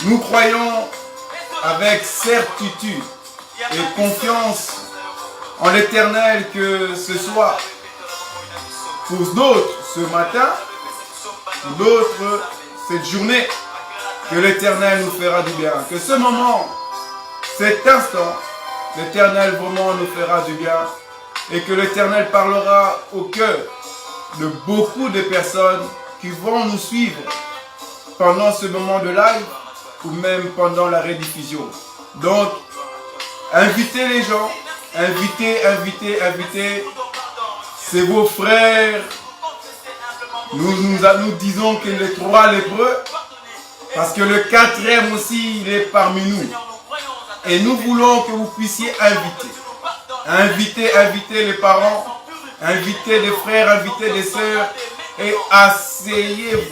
Nous croyons avec certitude et confiance en l'Éternel que ce soit pour d'autres ce matin, pour d'autres cette journée, que l'Éternel nous fera du bien. Que ce moment, cet instant, l'Éternel vraiment nous fera du bien et que l'Éternel parlera au cœur de beaucoup de personnes qui vont nous suivre pendant ce moment de live ou même pendant la rediffusion. Donc, invitez les gens, invitez, c'est vos frères. Nous disons que les 3 lépreux, parce que le 4e aussi, il est parmi nous. Et nous voulons que vous puissiez inviter les parents, inviter des frères, inviter des sœurs, et asseyez-vous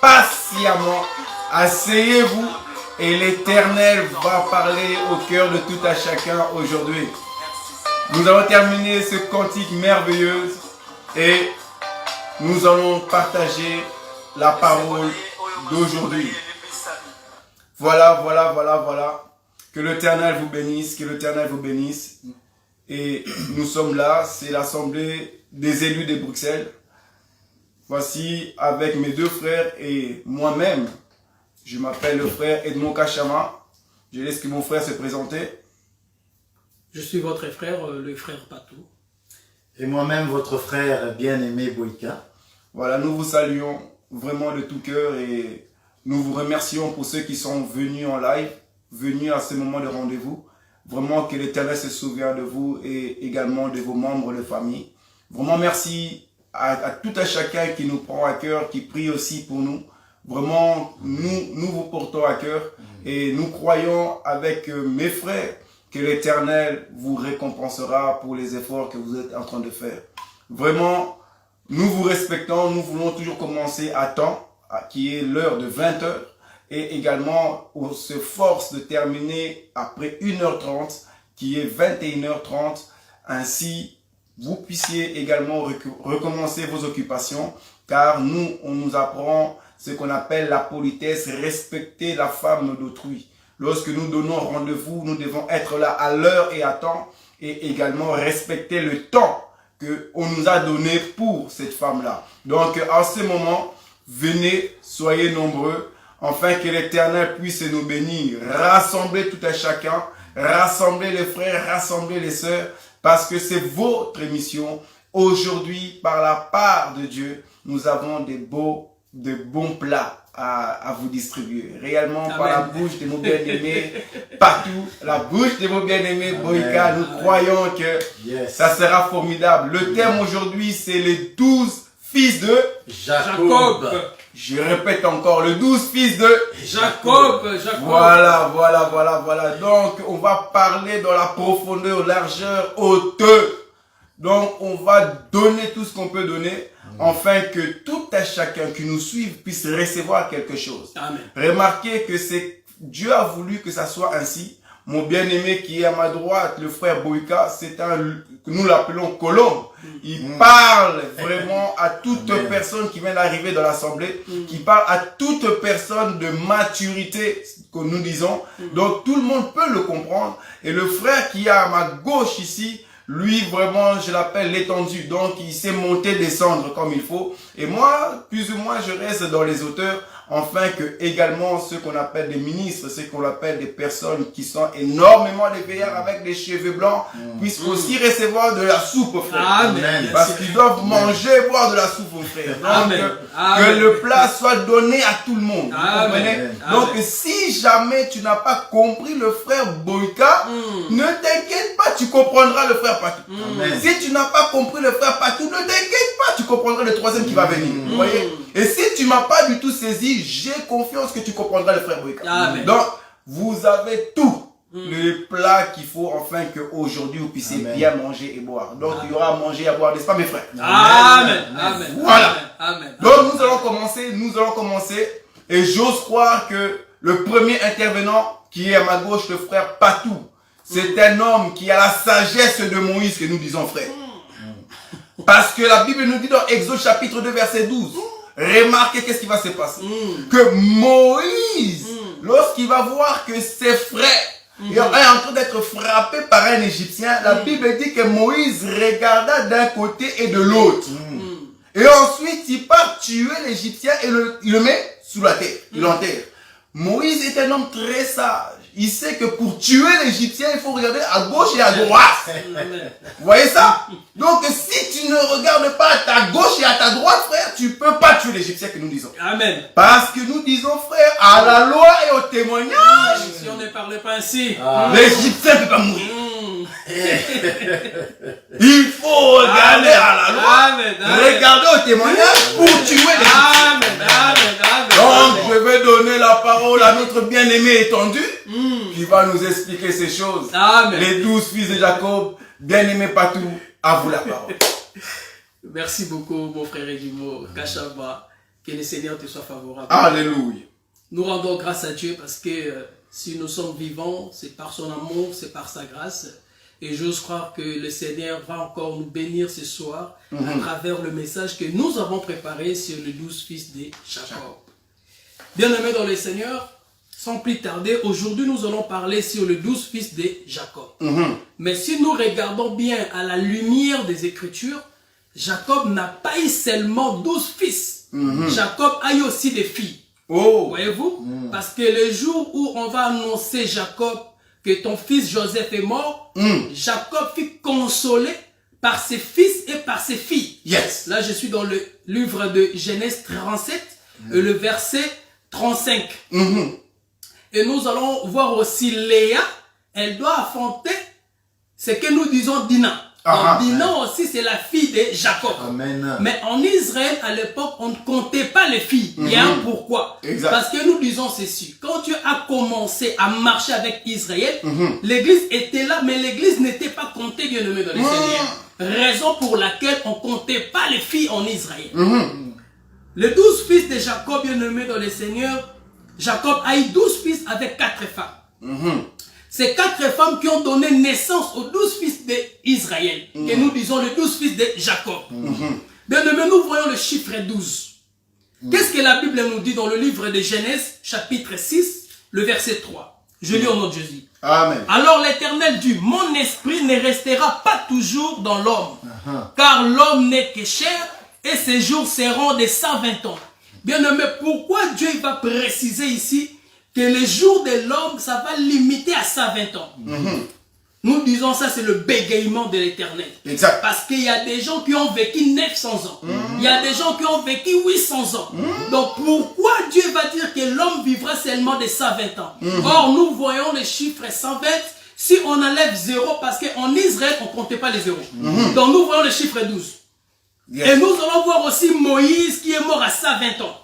patiemment, asseyez-vous, et l'Éternel va parler au cœur de tout à chacun aujourd'hui. Nous allons terminer ce cantique merveilleux et nous allons partager la parole d'aujourd'hui. Voilà. Que l'Éternel vous bénisse, Et nous sommes là, c'est l'Assemblée des élus de Bruxelles. Voici avec mes 2 frères et moi-même. Je m'appelle le frère Edmond Kachama. Je laisse que mon frère se présenter. Je suis votre frère, le frère Patou. Et moi-même, votre frère bien-aimé Boïka. Voilà, nous vous saluons vraiment de tout cœur et nous vous remercions pour ceux qui sont venus en live, venus à ce moment de rendez-vous. Vraiment que l'Éternel se souvient de vous et également de vos membres de famille. Vraiment merci à tout à chacun qui nous prend à cœur, qui prie aussi pour nous. Vraiment, nous vous portons à cœur et nous croyons avec mes frères que l'Éternel vous récompensera pour les efforts que vous êtes en train de faire. Vraiment, nous vous respectons, nous voulons toujours commencer à temps, qui est l'heure de 20 h. Et également, on se force de terminer après 1h30, qui est 21h30. Ainsi, vous puissiez également recommencer vos occupations, car nous, on nous apprend ce qu'on appelle la politesse, respecter la femme d'autrui. Lorsque nous donnons rendez-vous, nous devons être là à l'heure et à temps, et également respecter le temps qu'on nous a donné pour cette femme-là. Donc, en ce moment, venez, soyez nombreux, afin que l'Éternel puisse nous bénir, rassembler tout à chacun, rassembler les frères, rassembler les sœurs, parce que c'est votre mission. Aujourd'hui, par la part de Dieu, nous avons de bons plats à vous distribuer. Réellement, Amen. Par la bouche de mon bien-aimé Patou, la bouche de mon bien-aimé Boïka, nous croyons que ça sera formidable. Le thème aujourd'hui, c'est les 12 fils de Jacob. Je répète encore, le 12 fils de Jacob. Voilà. Donc, on va parler dans la profondeur, largeur, hauteur. Donc, on va donner tout ce qu'on peut donner, afin que tout à chacun qui nous suive puisse recevoir quelque chose. Amen. Remarquez que Dieu a voulu que ça soit ainsi. Mon bien-aimé qui est à ma droite, le frère Boïka, nous l'appelons Colombe. Il parle vraiment à toute personne qui vient d'arriver dans l'assemblée, qui parle à toute personne de maturité, que nous disons. Donc tout le monde peut le comprendre. Et le frère qui est à ma gauche ici, lui vraiment je l'appelle l'étendu. Donc il sait monter, descendre comme il faut. Et moi, plus ou moins, je reste dans les hauteurs. Afin que également ceux qu'on appelle des ministres, ceux qu'on appelle des personnes qui sont énormément des veillards avec des cheveux blancs, puissent aussi recevoir de la soupe, frère. Amen. Parce qu'ils doivent manger, boire de la soupe, frère. Donc, que le plat soit donné à tout le monde. Vous comprenez? Donc, si jamais tu n'as pas compris le frère Boïka, ne t'inquiète pas, tu comprendras le frère Patou. Si tu n'as pas compris le frère Patou, ne t'inquiète pas, tu comprendras le troisième qui va venir. Vous voyez? Et si tu m'as pas du tout saisi, j'ai confiance que tu comprendras le frère Boïka. Donc, vous avez tout le plat qu'il faut afin qu'aujourd'hui vous puissiez bien manger et boire. Donc, il y aura à manger et à boire, n'est-ce pas mes frères? Amen. Voilà. Amen. Donc, nous allons commencer. Et j'ose croire que le premier intervenant qui est à ma gauche, le frère Patou, c'est un homme qui a la sagesse de Moïse que nous disons, frère. Parce que la Bible nous dit dans Exode chapitre 2 verset 12, remarquez qu'est-ce qui va se passer. Que Moïse, lorsqu'il va voir que ses frères est en train d'être frappé par un Égyptien, la Bible dit que Moïse regarda d'un côté et de l'autre. Et ensuite, il part tuer l'Égyptien et il le met sous la terre. Il l'enterre. Moïse est un homme très sage. Il sait que pour tuer l'Égyptien, il faut regarder à gauche et à droite. Vous voyez ça? Donc, si tu ne regardes pas à ta gauche et à ta droite, frère, tu ne peux pas tuer l'Égyptien que nous disons. Amen. Parce que nous disons, frère, à la loi et au témoignage, Si on ne parlait pas ainsi, l'Égyptien ne peut pas mourir. Il faut regarder à la loi, Amen. regarder au témoignage pour tuer l'Égyptien. Amen. Amen. Donc, je vais donner la parole à notre bien-aimé étendu qui va nous expliquer ces choses. Amen. Les 12 fils de Jacob, bien-aimé Patou, à vous la parole. Merci beaucoup, mon frère Edimo Kachaba. Que le Seigneur te soit favorable. Alléluia. Nous rendons grâce à Dieu parce que si nous sommes vivants, c'est par son amour, c'est par sa grâce. Et j'ose croire que le Seigneur va encore nous bénir ce soir à travers le message que nous avons préparé sur les 12 fils de Jacob. Bien-aimés dans le Seigneur, sans plus tarder, aujourd'hui nous allons parler sur les 12 fils de Jacob. Mais si nous regardons bien à la lumière des Écritures, Jacob n'a pas eu seulement 12 fils. Jacob a eu aussi des filles. Oh. Voyez-vous? Parce que le jour où on va annoncer Jacob que ton fils Joseph est mort, Jacob fut consolé par ses fils et par ses filles. Yes. Là, je suis dans le livre de Genèse 37, le verset 35. Et nous allons voir aussi Léa, elle doit affronter ce que nous disons Dina. Donc, Dina aussi, c'est la fille de Jacob. Amen. Mais en Israël, à l'époque, on ne comptait pas les filles. Il y a un pourquoi. Exact. Parce que nous disons ceci. Quand Dieu a commencé à marcher avec Israël, l'église était là, mais l'église n'était pas comptée, bien aimé dans les Seigneurs. Raison pour laquelle on ne comptait pas les filles en Israël. Les 12 fils de Jacob, bien aimé dans les Seigneurs, Jacob a eu 12 fils avec 4 femmes. Ces 4 femmes qui ont donné naissance aux 12 fils d'Israël, que nous disons les 12 fils de Jacob. Bien aimé, nous voyons le chiffre 12. Qu'est-ce que la Bible nous dit dans le livre de Genèse, chapitre 6, le verset 3. Je lis au nom de Jésus. Amen. Alors l'Éternel dit, mon esprit ne restera pas toujours dans l'homme, car l'homme n'est que chair, et ses jours seront de 120 ans. Bien aimé, pourquoi Dieu va préciser ici que les jours de l'homme, ça va limiter à 120 ans. Nous disons ça, c'est le bégaiement de l'Éternel. Exact. Parce qu'il y a des gens qui ont vécu 900 ans. Il y a des gens qui ont vécu 800 ans. Donc pourquoi Dieu va dire que l'homme vivra seulement de 120 ans? Or, nous voyons le chiffre 120 si on enlève 0, parce qu'en Israël, on ne comptait pas les zéros. Donc nous voyons le chiffre 12. Yes. Et nous allons voir aussi Moïse qui est mort à 120 ans.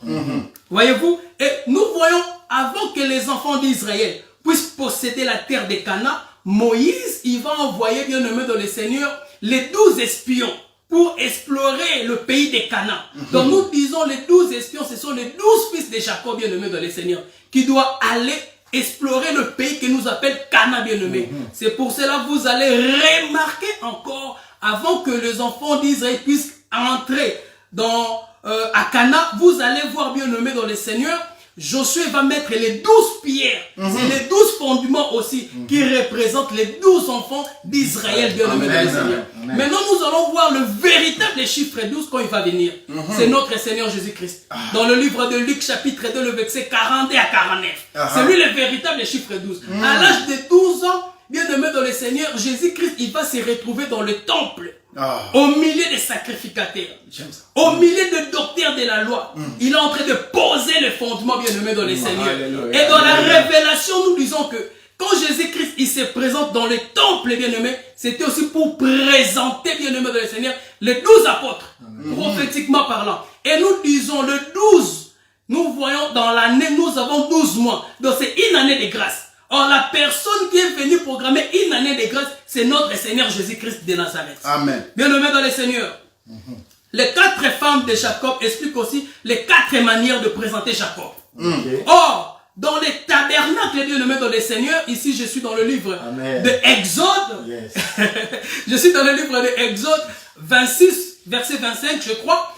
Voyez-vous? Et nous voyons, avant que les enfants d'Israël puissent posséder la terre de Canaan, Moïse, il va envoyer, bien aimé dans le Seigneur, les 12 espions pour explorer le pays de Canaan. Donc nous disons les 12 espions, ce sont les 12 fils de Jacob, bien aimé dans le Seigneur, qui doivent aller explorer le pays que nous appelle Canaan, bien aimé. C'est pour cela que vous allez remarquer encore, avant que les enfants d'Israël puissent entrer à Canaan, vous allez voir, bien aimé dans le Seigneur, Josué va mettre les 12 pierres, c'est les 12 fondements aussi, qui représentent les 12 enfants d'Israël, bien aimé dans le Seigneur. Maintenant, nous allons voir le véritable chiffre 12 quand il va venir. C'est notre Seigneur Jésus-Christ. Dans le livre de Luc, chapitre 2, le verset 40 à 49. C'est lui le véritable chiffre 12. À l'âge de 12 ans, bien aimé dans le Seigneur, Jésus-Christ, il va se retrouver dans le temple. Au milieu des sacrificateurs, au milieu des docteurs de la loi, il est en train de poser le fondement, bien aimé dans le Seigneur. Et dans la révélation, nous disons que quand Jésus-Christ il se présente dans le temple, bien aimé, c'était aussi pour présenter, bien aimé dans le Seigneur, les 12 apôtres, prophétiquement parlant. Et nous disons le 12, nous voyons dans l'année, nous avons 12 mois. Donc c'est une année de grâce. Or, la personne qui est venue programmer une année de grâce, c'est notre Seigneur Jésus-Christ de Nazareth. Amen. Bien aimé dans le Seigneur. Les 4 femmes de Jacob expliquent aussi les 4 manières de présenter Jacob. Or, dans les tabernacles, bien aimé dans le Seigneur, ici je suis dans le livre de Exode. Je suis dans le livre de Exode 26, verset 25, je crois.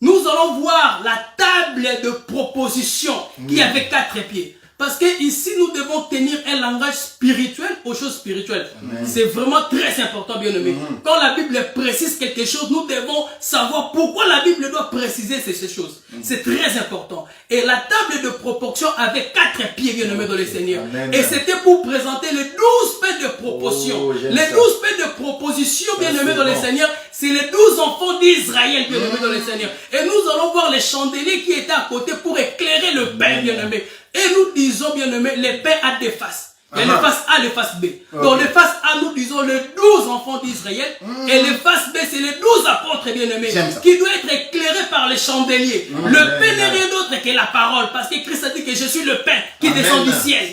nous allons voir la table de proposition qui avait 4 pieds. Parce que ici, nous devons tenir un langage spirituel aux choses spirituelles. C'est vraiment très important, bien aimé. Quand la Bible précise quelque chose, nous devons savoir pourquoi la Bible doit préciser ces choses. C'est très important. Et la table de proportion avait 4 pieds, bien aimé dans le Seigneur. Et c'était pour présenter les 12 paix de proportion. Les 12 paix de proposition, bien aimé dans le Seigneur, c'est les 12 enfants d'Israël, bien aimé dans le Seigneur. Et nous allons voir les chandeliers qui étaient à côté pour éclairer le pain, bien aimé. Et nous disons, bien aimé, les pains à des faces. Il y a les faces A, les faces B. Dans les faces A, nous disons les 12 enfants d'Israël. Et les faces B, c'est les 12 apôtres, bien aimés, qui doivent être éclairés par les chandeliers. Le pain n'est rien d'autre que la parole. Parce que Christ a dit que je suis le pain qui descend du ciel.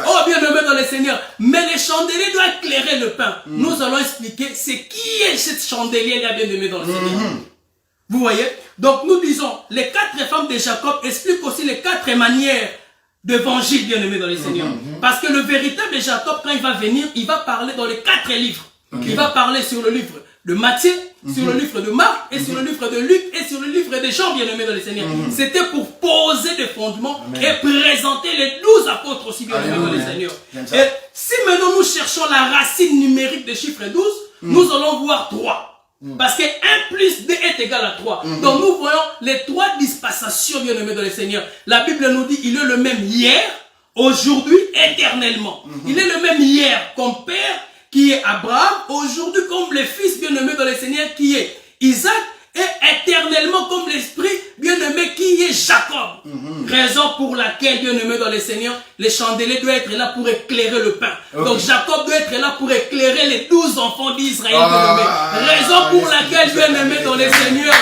Oh, bien aimé dans le Seigneur. Mais les chandeliers doivent éclairer le pain. Nous allons expliquer c'est qui est cette chandelier-là, bien aimé dans le Seigneur. Vous voyez? Donc nous disons, les 4 femmes de Jacob expliquent aussi les 4 manières d'évangile, bien aimé dans le Seigneur. Parce que le véritable Jacob, quand il va venir, il va parler dans les 4 livres. Il va parler sur le livre de Matthieu, sur le livre de Marc, et sur le livre de Luc, et sur le livre de Jean, bien aimé dans le Seigneur. C'était pour poser des fondements et présenter les 12 apôtres aussi, bien aimé dans le Seigneur. Et si maintenant nous cherchons la racine numérique des chiffres 12, nous allons voir 3. Parce que 1 plus 2 est égal à 3. Donc nous voyons les 3 dispensations, bien aimés dans le Seigneur. La Bible nous dit il est le même hier, aujourd'hui, éternellement. Il est le même hier comme Père qui est Abraham, aujourd'hui comme le Fils bien aimé dans le Seigneur qui est Isaac, et éternellement comme l'Esprit bien-aimé qui est Jacob. Raison pour laquelle, bien-aimé dans le Seigneur, les chandeliers doivent être là pour éclairer le pain. Donc Jacob doit être là pour éclairer les 12 enfants d'Israël, bien-aimé. Raison pour laquelle, bien-aimé dans le Seigneur,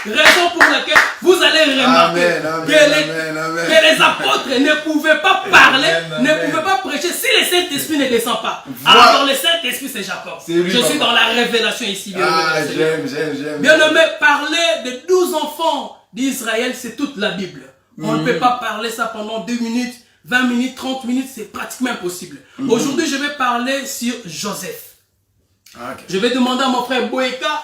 raison pour laquelle vous allez remarquer que les apôtres ne pouvaient pas parler, ne pouvaient pas prêcher si le Saint-Esprit ne descend pas. Alors le Saint-Esprit c'est Jacob. Je suis dans la révélation ici, bien-aimé. J'aime. Bien-aimé, parler de 12 enfants d'Israël, c'est toute la Bible. On ne peut pas parler ça pendant 2 minutes, 20 minutes, 30 minutes, c'est pratiquement impossible. Aujourd'hui, je vais parler sur Joseph. Je vais demander à mon frère Boeka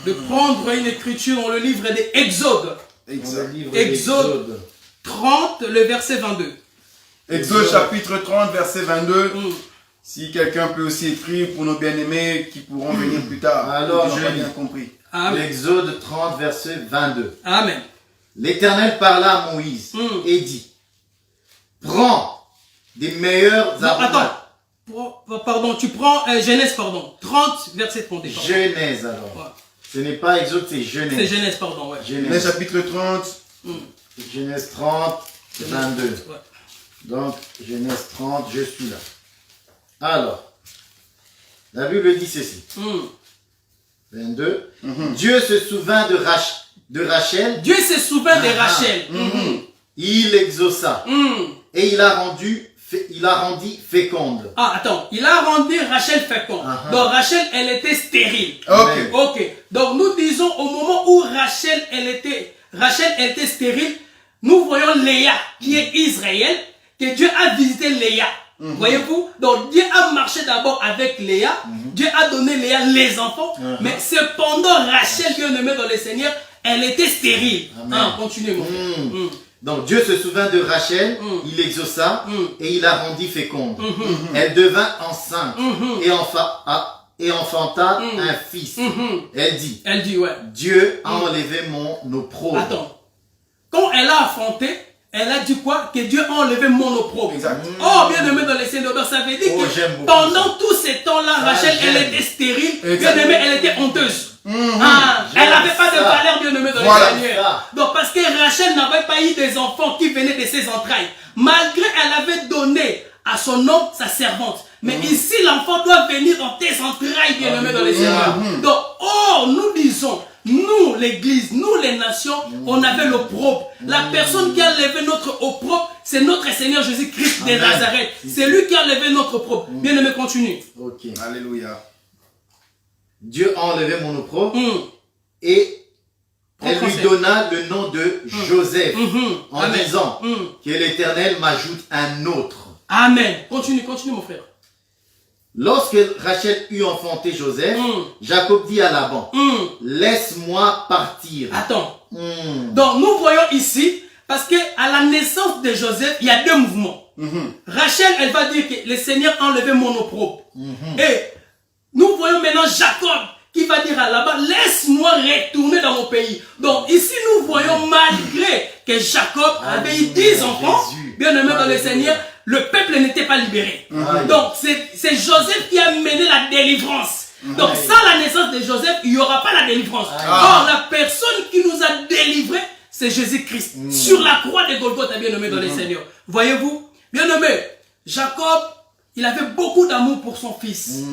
de prendre une écriture dans le livre de Exode. Exode 30, le verset 22. Exode chapitre 30, verset 22. Si quelqu'un peut aussi écrire pour nos bien-aimés qui pourront venir plus tard. Alors, je bien compris. Exode 30, verset 22. Amen. L'Éternel parla à Moïse et dit, prends des meilleurs aromates. Attends, pardon, tu prends Genèse, 30, verset 30. Genèse alors. Ouais. Ce n'est pas Exode, c'est Genèse. C'est Genèse, pardon, ouais. Genèse chapitre 30. Genèse 30, 22. Ouais. Donc, Genèse 30, je suis là. Alors, la Bible dit ceci. 22. Dieu se souvint de Rachel. Dieu se souvint de Rachel. Il l'exauça. Et il la rendit féconde. Ah, attends. Il a rendu Rachel féconde. Donc, Rachel, elle était stérile. Ok. Donc, nous disons, au moment où Rachel, elle était stérile, nous voyons Léa, qui est Israël, que Dieu a visité Léa. Voyez-vous? Donc Dieu a marché d'abord avec Léa. Dieu a donné Léa les enfants. Mais cependant, Rachel, bien aimée dans le Seigneur, elle était stérile. Continuez, mon frère. Donc Dieu se souvint de Rachel, il l'exauça et il la rendit féconde. Elle devint enceinte et enfanta un fils. Elle dit, ouais. Dieu a enlevé mon opprobre. Attends. Quand elle a affronté, elle a dit quoi? Que Dieu a enlevé mon opprobre. Oh, bien aimé dans les Seigneur. Donc ça veut dire que pendant tous ces temps-là, Rachel, elle était stérile. Bien aimée, elle était honteuse. Elle n'avait pas de valeur, bien aimée dans le Seigneur. Donc parce que Rachel n'avait pas eu des enfants qui venaient de ses entrailles. Malgré elle avait donné à son homme sa servante. Mais ici, l'enfant doit venir dans tes entrailles, bien aimé dans le Seigneur. Donc, nous disons, nous, l'église, nous, les nations, on avait l'opprobre. La personne qui a levé notre opprobre, c'est notre Seigneur Jésus-Christ de Nazareth. C'est lui qui a levé notre opprobre. Bien aimé, continue. Ok. Alléluia. Dieu a enlevé mon opprobre et elle lui donna le nom de Joseph en disant que l'Éternel m'ajoute un autre. Amen. Continue, mon frère. Lorsque Rachel eut enfanté Joseph, Jacob dit à Laban, laisse-moi partir. Attends. Donc nous voyons ici, parce que à la naissance de Joseph, il y a deux mouvements. Rachel, elle va dire que le Seigneur a enlevé mon opprobre. Et nous voyons maintenant Jacob qui va dire à Laban, laisse-moi retourner dans mon pays. Donc ici nous voyons, malgré que Jacob avait eu 10 enfants, bien aimé dans le Seigneur, le peuple n'était pas libéré. Donc c'est Joseph qui a mené la délivrance. Donc sans la naissance de Joseph, il n'y aura pas la délivrance. Or la personne qui nous a délivrés, c'est Jésus-Christ. Sur la croix de Golgotha, bien aimé dans le Seigneur. Voyez-vous, bien aimé, Jacob, il avait beaucoup d'amour pour son fils.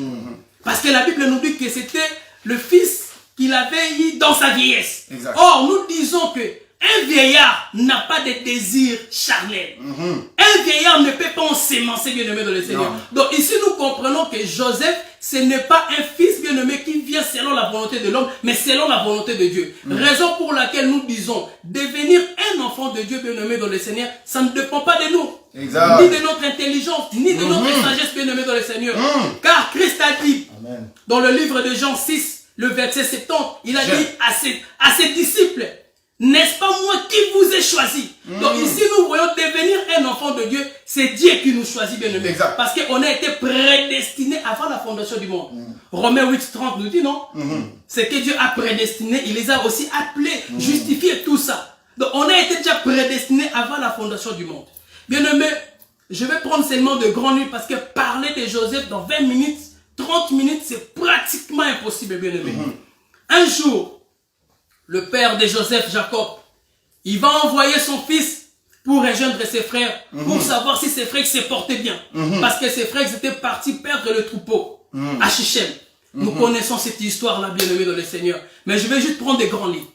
Parce que la Bible nous dit que c'était le fils qu'il avait eu dans sa vieillesse. Exact. Or, nous disons que un vieillard n'a pas de désir charnel. Un vieillard ne peut pas en s'émancer, bien-aimé dans le Seigneur. Donc ici, nous comprenons que Joseph, ce n'est pas un fils bien-aimé qui vient selon la volonté de l'homme, mais selon la volonté de Dieu. Raison pour laquelle nous disons, devenir un enfant de Dieu, bien-aimé dans le Seigneur, ça ne dépend pas de nous. Exact. Ni de notre intelligence, ni de notre sagesse, bien-aimé dans le Seigneur. Car Christ a dit, dans le livre de Jean 6, le verset 70, il a dit à ses disciples, n'est-ce pas moi qui vous ai choisi? Donc ici nous voyons devenir un enfant de Dieu, c'est Dieu qui nous choisit, bien aimé. Parce qu'on a été prédestiné avant la fondation du monde. Romains 8:30 nous dit non. C'est que Dieu a prédestiné, il les a aussi appelés, justifiés, tout ça. Donc on a été déjà prédestiné avant la fondation du monde. Bien aimé, je vais prendre seulement de grandes lignes parce que parler de Joseph dans 20 minutes, 30 minutes, c'est pratiquement impossible, bien aimé. Un jour, le père de Joseph, Jacob, il va envoyer son fils pour rejoindre ses frères, pour savoir si ses frères se portaient bien. Parce que ses frères étaient partis perdre le troupeau à Shichem. Nous connaissons cette histoire-là, bien aimé dans le Seigneur. Mais je vais juste prendre des grands livres.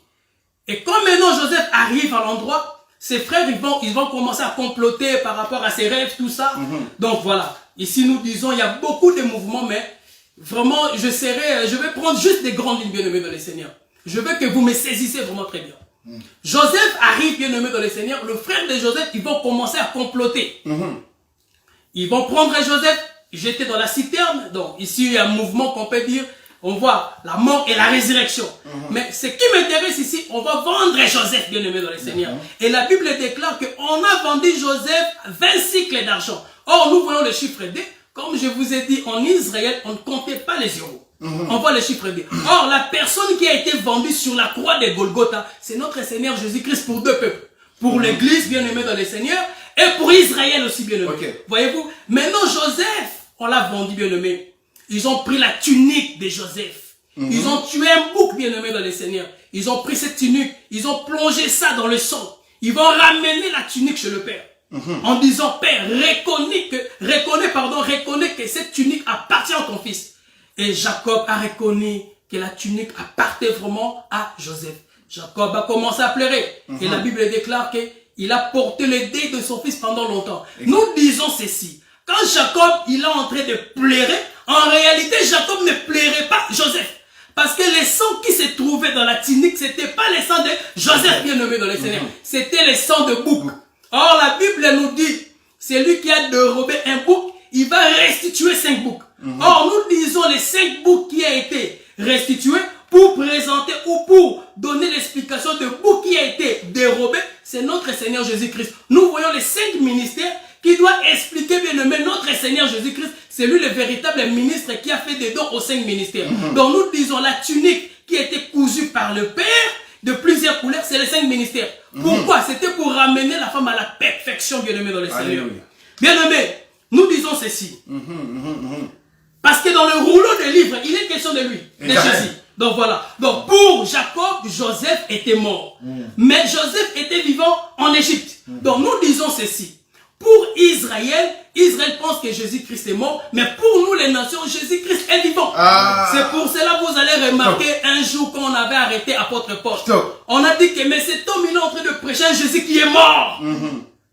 Et quand maintenant Joseph arrive à l'endroit, ses frères, ils vont commencer à comploter par rapport à ses rêves, tout ça. Donc voilà. Ici, nous disons, il y a beaucoup de mouvements, mais vraiment, je vais prendre juste des grandes lignes, bien aimé dans le Seigneur. Je veux que vous me saisissez vraiment très bien. Joseph arrive, bien aimé dans le Seigneur. Le frère de Joseph, ils vont commencer à comploter. Ils vont prendre Joseph, jeter dans la citerne. Donc ici, il y a un mouvement qu'on peut dire. On voit la mort et la résurrection. Mais ce qui m'intéresse ici, on va vendre Joseph, bien aimé dans le Seigneur. Et la Bible déclare qu'on a vendu Joseph 20 cycles d'argent. Or, nous voyons le chiffre 2. Comme je vous ai dit, en Israël, on ne comptait pas les euros. On voit le chiffre 2. Or, la personne qui a été vendue sur la croix de Golgotha, c'est notre Seigneur Jésus-Christ pour deux peuples. Pour l'Église, bien aimée dans le Seigneur, et pour Israël aussi, bien aimé. Voyez-vous? Maintenant, Joseph, on l'a vendu, bien aimé. Ils ont pris la tunique de Joseph. Ils ont tué un bouc, bien aimé dans le Seigneur. Ils ont pris cette tunique, ils ont plongé ça dans le sang. Ils vont ramener la tunique chez le Père. En disant, Père, reconnais que cette tunique appartient à ton fils. Et Jacob a reconnu que la tunique appartenait vraiment à Joseph. Jacob a commencé à pleurer. Et la Bible déclare qu'il a porté le deuil de son fils pendant longtemps. Nous disons ceci. Quand Jacob, il est en train de pleurer, en réalité, Jacob ne pleurait pas Joseph. Parce que le sang qui se trouvait dans la tunique, c'était pas le sang de Joseph bien nommé dans le Seigneur. C'était le sang de bouc. Or, la Bible nous dit, celui qui a dérobé un bouc, il va restituer 5 boucs. Or, nous disons les 5 boucs qui a été restitués pour présenter ou pour donner l'explication de bouc qui a été dérobé, c'est notre Seigneur Jésus-Christ. Nous voyons les 5 ministères qui doivent expliquer bien nommé notre Seigneur Jésus-Christ. C'est lui le véritable ministre qui a fait des dons aux 5 ministères. Donc, nous disons la tunique qui a été cousue par le Père de plusieurs couleurs, c'est les 5 ministères. Pourquoi? C'était pour ramener la femme à la perfection, bien-aimé dans le Seigneur. Bien-aimé, nous disons ceci. Parce que dans le rouleau des livres, il est question de lui, de Jésus. Donc voilà. Donc pour Jacob, Joseph était mort. Mais Joseph était vivant en Égypte. Donc nous disons ceci. Pour Israël, Israël pense que Jésus-Christ est mort, mais pour nous les nations, Jésus-Christ est vivant. C'est pour cela que vous allez remarquer un jour quand on avait arrêté apôtre Paul. On a dit que mais cet homme il est en train de prêcher un Jésus qui est mort.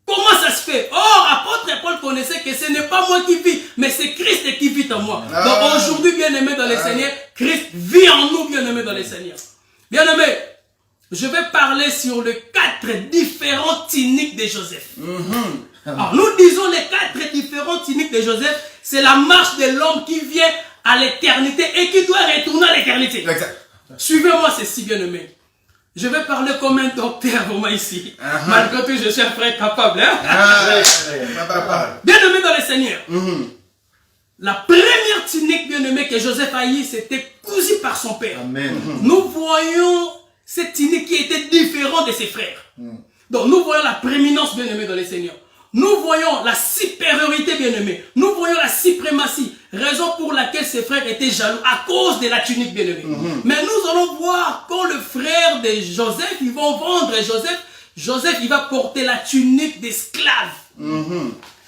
Comment ça se fait? Or, apôtre Paul connaissait que ce n'est pas moi qui vis, mais c'est Christ qui vit en moi. Donc aujourd'hui, bien-aimé dans le Seigneur, Christ vit en nous, bien-aimé dans le Seigneur. Bien-aimé, je vais parler sur les 4 différentes tuniques de Joseph. Alors, nous disons les 4 différentes tuniques de Joseph, c'est la marche de l'homme qui vient à l'éternité et qui doit retourner à l'éternité. Exact. Suivez-moi ceci, bien-aimé. Je vais parler comme un docteur pour moi ici. Malgré tout, je suis un frère capable. Hein? Bien-aimé dans le Seigneur. La première tunique, bien-aimé, que Joseph a eue, c'était cousue par son père. Amen. Nous voyons cette tunique qui était différente de ses frères. Donc nous voyons la prééminence, bien-aimé, dans le Seigneur. Nous voyons la supériorité, bien-aimé. Nous voyons la suprématie. Raison pour laquelle ses frères étaient jaloux à cause de la tunique, bien-aimé. Mais nous allons voir quand le frère de Joseph, ils vont vendre Joseph, il va porter la tunique d'esclave.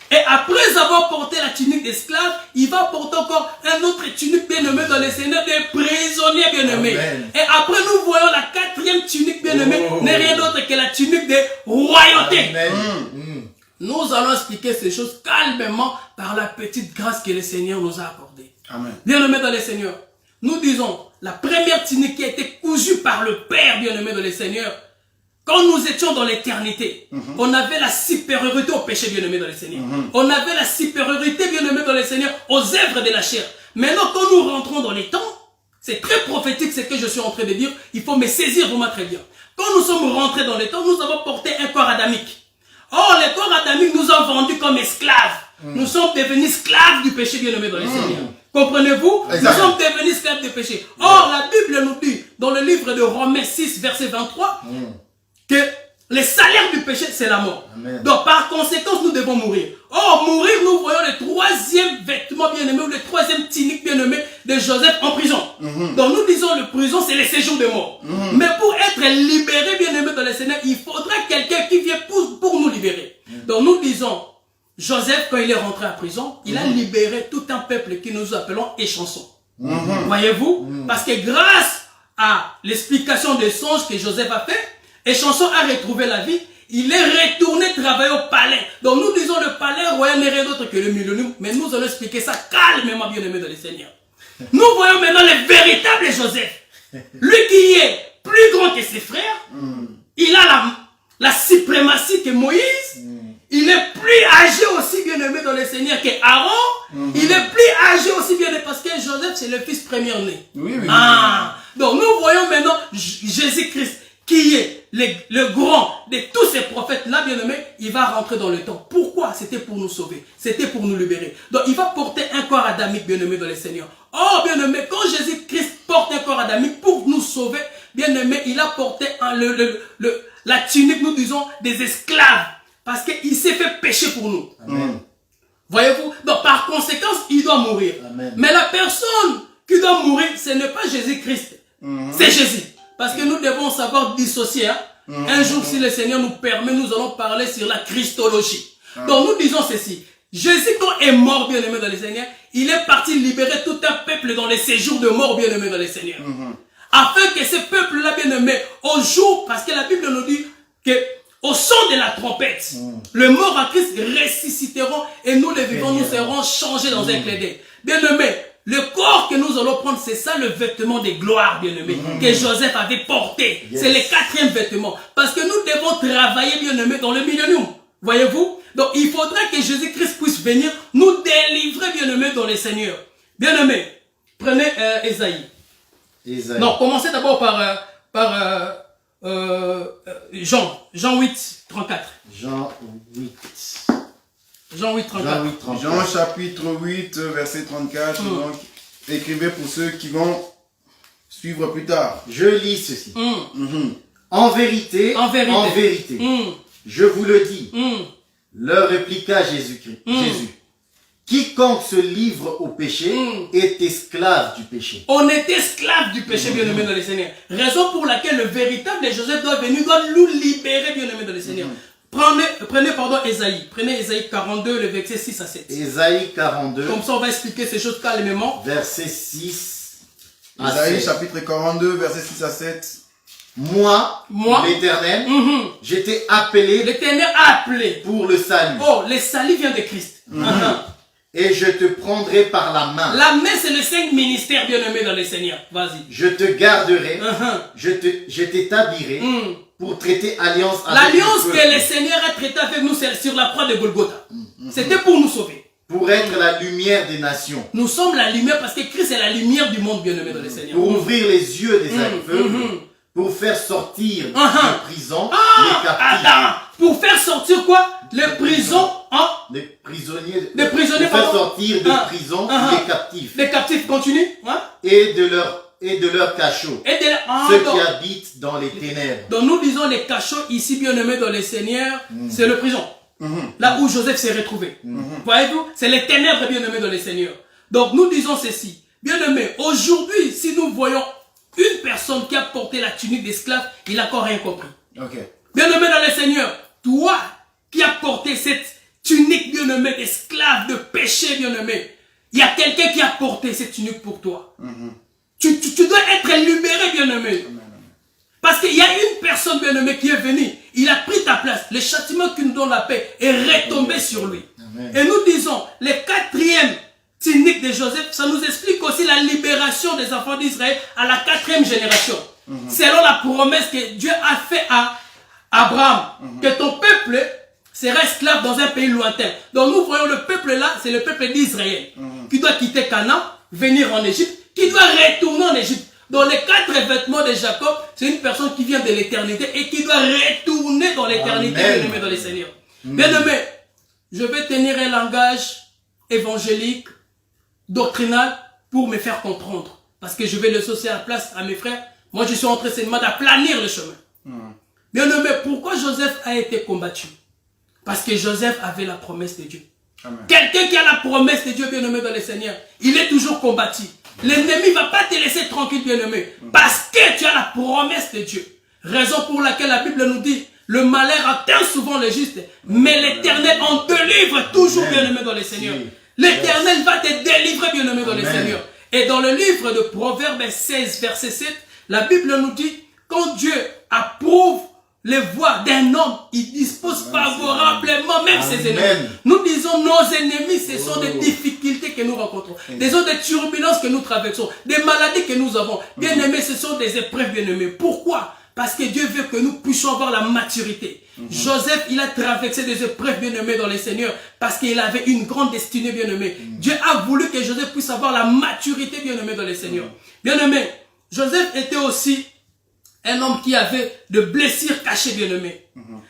Et après avoir porté la tunique d'esclave, il va porter encore un autre tunique, bien-aimé, dans le Seigneur, des prisonniers, bien-aimés. Et après, nous voyons la quatrième tunique, bien-aimé, n'est rien d'autre que la tunique de royauté. Nous allons expliquer ces choses calmement par la petite grâce que le Seigneur nous a accordée. Amen. Bien-aimé dans le Seigneur, nous disons, la première tunique qui a été cousue par le Père, bien-aimé dans le Seigneur, quand nous étions dans l'éternité, on avait la supériorité au péché, bien-aimé dans le Seigneur. On avait la supériorité, bien-aimé dans le Seigneur, aux œuvres de la chair. Maintenant, quand nous rentrons dans les temps, c'est très prophétique ce que je suis en train de dire, il faut me saisir vraiment très bien. Quand nous sommes rentrés dans les temps, nous avons porté un corps adamique. Or, le corps adamique nous a vendus comme esclaves. Nous sommes devenus esclaves du péché, bien-aimé dans le Seigneur. Comprenez-vous? Nous sommes devenus esclaves du péché. Or, la Bible nous dit, dans le livre de Romains 6, verset 23, que le salaire du péché, c'est la mort. Amen. Donc, par conséquent, nous devons mourir. Or, mourir, nous voyons le troisième vêtement bien-aimé, ou le troisième tunique bien-aimé de Joseph en prison. Donc, nous disons, le prison, c'est le séjour de mort. Mais pour être libéré, bien-aimé dans le Seigneur, il faudra quelqu'un qui vient pour nous libérer. Donc, nous disons, Joseph, quand il est rentré à prison, il a libéré tout un peuple que nous appelons échansons. Voyez-vous? Parce que grâce à l'explication des songes que Joseph a fait, Échanson a retrouvé la vie, il est retourné travailler au palais. Donc nous disons le palais royal n'est rien d'autre que le millénium, mais nous allons expliquer ça calmement, bien-aimé dans le Seigneur. Nous voyons maintenant le véritable Joseph. Lui qui est plus grand que ses frères, il a la suprématie que Moïse, il est plus âgé aussi, bien-aimé dans le Seigneur, que Aaron, il est plus âgé aussi, bien-aimé, parce que Joseph c'est le fils premier-né. Donc nous voyons maintenant Jésus-Christ, qui est le grand de tous ces prophètes-là, bien-aimés, il va rentrer dans le temps. Pourquoi? C'était pour nous sauver. C'était pour nous libérer. Donc, il va porter un corps adamique, bien-aimé, dans le Seigneur. Oh, bien-aimé, quand Jésus-Christ porte un corps adamique pour nous sauver, bien-aimé, il a porté la tunique, nous disons, des esclaves. Parce qu'il s'est fait pécher pour nous. Amen. Voyez-vous? Donc, par conséquent, il doit mourir. Amen. Mais la personne qui doit mourir, ce n'est pas Jésus-Christ. C'est Jésus. Parce que nous devons savoir dissocier. Un jour, si le Seigneur nous permet, nous allons parler sur la Christologie. Donc, nous disons ceci. Jésus, quand est mort, bien-aimé dans le Seigneur, il est parti libérer tout un peuple dans les séjours de mort, bien-aimé dans le Seigneur. Afin que ce peuple-là, bien-aimé, au jour, parce que la Bible nous dit que au son de la trompette, les morts en Christ ressusciteront et nous, les vivants, nous serons changés dans un clin d'œil. Bien-aimé, le corps que nous allons prendre, c'est ça le vêtement de gloire, bien-aimé, que Joseph avait porté. C'est le quatrième vêtement. Parce que nous devons travailler, bien-aimé, dans le millénium. Voyez-vous? Donc, il faudra que Jésus-Christ puisse venir nous délivrer, bien-aimé, dans le Seigneur. Bien-aimé, prenez Ésaïe. Non, commencez d'abord par Jean 8, 34. Jean 8. Jean 8, 34. Jean chapitre 8, verset 34. Donc, écrivez pour ceux qui vont suivre plus tard. Je lis ceci. En vérité, je vous le dis, leur répliqua Jésus-Christ. Jésus. Quiconque se livre au péché est esclave du péché. On est esclave du péché, bien-aimé dans le Seigneur. Raison pour laquelle le véritable Joseph doit venir, doit nous libérer, bien-aimé dans le Seigneur. Prenez Ésaïe. Prenez Ésaïe 42, le verset 6 à 7. Ésaïe 42. Comme ça, on va expliquer ces choses calmement. Verset 6 à 7. Ésaïe chapitre 42, verset 6 à 7. Moi, l'Éternel, j'étais appelé. L'Éternel a appelé. Pour le salut. Oh, le salut vient de Christ. Et je te prendrai par la main. La main, c'est le 5 ministères, bien-aimé dans le Seigneur. Vas-y. Je te garderai. Je t'établirai. Pour traiter alliance avec l'alliance que le Seigneur a traité avec nous, c'est sur la croix de Golgotha. C'était pour nous sauver. Pour être la lumière des nations. Nous sommes la lumière parce que Christ est la lumière du monde, bien-aimé dans le Seigneur. Pour ouvrir les yeux des aveugles. Pour faire sortir de prison les captifs. Pour faire sortir quoi? Les prisons. Les prisonniers. Les prisonniers, pour faire sortir de prison les captifs. Les captifs, continue. Et de leur cachot. Ceux qui habitent dans les ténèbres. Donc nous disons les cachots ici, bien-aimés dans le Seigneur, c'est le prison. Là où Joseph s'est retrouvé. Voyez-vous? C'est les ténèbres, bien-aimés dans le Seigneur. Donc nous disons ceci. Bien-aimés, aujourd'hui, si nous voyons une personne qui a porté la tunique d'esclave, il n'a encore rien compris. Bien-aimé dans le Seigneur, toi qui as porté cette tunique, bien-aimé, d'esclave, de péché, bien-aimé, il y a quelqu'un qui a porté cette tunique pour toi. Tu dois être libéré, bien-aimé. Parce qu'il y a une personne, bien-aimé, qui est venue. Il a pris ta place. Le châtiment qui nous donne la paix est retombé sur lui. Amen. Et nous disons, le 4e tunique de Joseph, ça nous explique aussi la libération des enfants d'Israël à la 4e génération. Selon la promesse que Dieu a faite à Abraham, que ton peuple sera esclave dans un pays lointain. Donc nous voyons le peuple là, c'est le peuple d'Israël, qui doit quitter Canaan, venir en Égypte, qui doit retourner en Égypte. Dans les 4 vêtements de Jacob, c'est une personne qui vient de l'éternité et qui doit retourner dans l'éternité, bien-aimé dans les Seigneurs. Bien-aimé, je vais tenir un langage évangélique, doctrinal, pour me faire comprendre. Parce que je vais le laisser à la place à mes frères. Moi, je suis en train seulement d'aplanir le chemin. Bien-aimé, pourquoi Joseph a été combattu? Parce que Joseph avait la promesse de Dieu. Quelqu'un qui a la promesse de Dieu, bien-aimé dans le Seigneur, il est toujours combattu. L'ennemi ne va pas te laisser tranquille, bien-aimé, parce que tu as la promesse de Dieu. Raison pour laquelle la Bible nous dit, le malheur atteint souvent le juste, mais l'Éternel en délivre toujours, bien-aimé dans le Seigneur. L'Éternel va te délivrer, bien-aimé dans le Seigneur. Et dans le livre de Proverbes 16, verset 7, la Bible nous dit, quand Dieu approuve les voies d'un homme, il dispose favorablement même ses ennemis. Nous disons nos ennemis, ce sont des difficultés que nous rencontrons, des turbulences que nous traversons, des maladies que nous avons. Bien-aimés, ce sont des épreuves, bien-aimés. Pourquoi? Parce que Dieu veut que nous puissions avoir la maturité. Joseph, il a traversé des épreuves, bien-aimés, dans les Seigneurs, parce qu'il avait une grande destinée, bien-aimés. Dieu a voulu que Joseph puisse avoir la maturité, bien-aimés, dans les Seigneurs. Bien-aimés, Joseph était aussi un homme qui avait de blessures cachées, bien-aimé.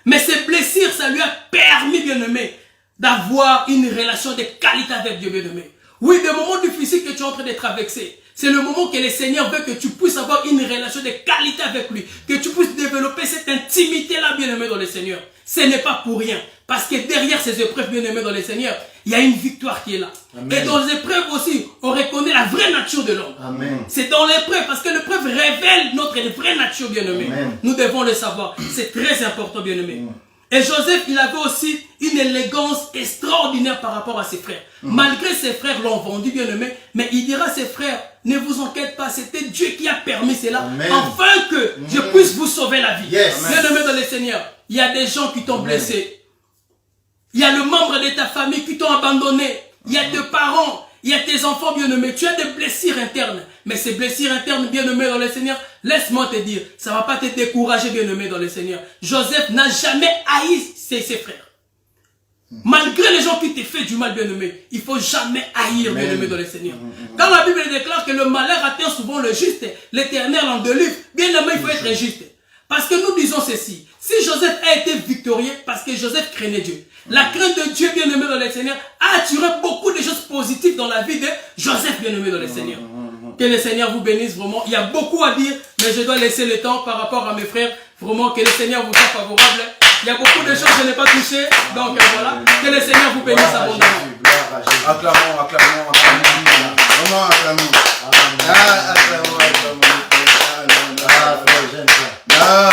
Mais ces blessures, ça lui a permis, bien-aimé, d'avoir une relation de qualité avec Dieu, bien-aimé. Oui, des moments difficiles que tu es en train de traverser, c'est le moment que le Seigneur veut que tu puisses avoir une relation de qualité avec lui, que tu puisses développer cette intimité-là, bien-aimé, dans le Seigneur. Ce n'est pas pour rien, parce que derrière ces épreuves, bien-aimé, dans le Seigneur, il y a une victoire qui est là. Amen. Et dans les épreuves aussi, on reconnaît la vraie nature de l'homme. C'est dans l'épreuve, parce que l'épreuve révèle notre vraie nature, bien-aimé. Nous devons le savoir. C'est très important, bien-aimé. Et Joseph, il avait aussi une élégance extraordinaire par rapport à ses frères. Malgré ses frères l'ont vendu, bien-aimé, mais il dira à ses frères, ne vous inquiétez pas, c'était Dieu qui a permis cela, afin que je puisse vous sauver la vie. Bien-aimé dans le Seigneur, il y a des gens qui t'ont blessé. Il y a le membre de ta famille qui t'ont abandonné. Il y a tes parents, il y a tes enfants, bien-aimés. Tu as des blessures internes. Mais ces blessures internes, bien-aimés dans le Seigneur, laisse-moi te dire, ça ne va pas te décourager, bien-aimé dans le Seigneur. Joseph n'a jamais haï ses frères. Malgré les gens qui t'ont fait du mal, bien-aimé, il ne faut jamais haïr, bien-aimé dans le Seigneur. Quand la Bible déclare que le malheur atteint souvent le juste, l'Éternel en délivre, bien-aimé, il faut être juste. Parce que nous disons ceci, si Joseph a été victorieux, parce que Joseph craignait Dieu. La crainte de Dieu, bien-aimé dans le Seigneur, a attiré beaucoup de choses positives dans la vie de Joseph, bien-aimé dans le Seigneur. Que le Seigneur vous bénisse vraiment. Il y a beaucoup à dire, mais je dois laisser le temps par rapport à mes frères. Vraiment, que le Seigneur vous soit favorable. Il y a beaucoup de choses que je n'ai pas touchées. Donc voilà, que le Seigneur vous bénisse abondamment. Acclamons, acclamons, acclamons. Vraiment acclamons. Non.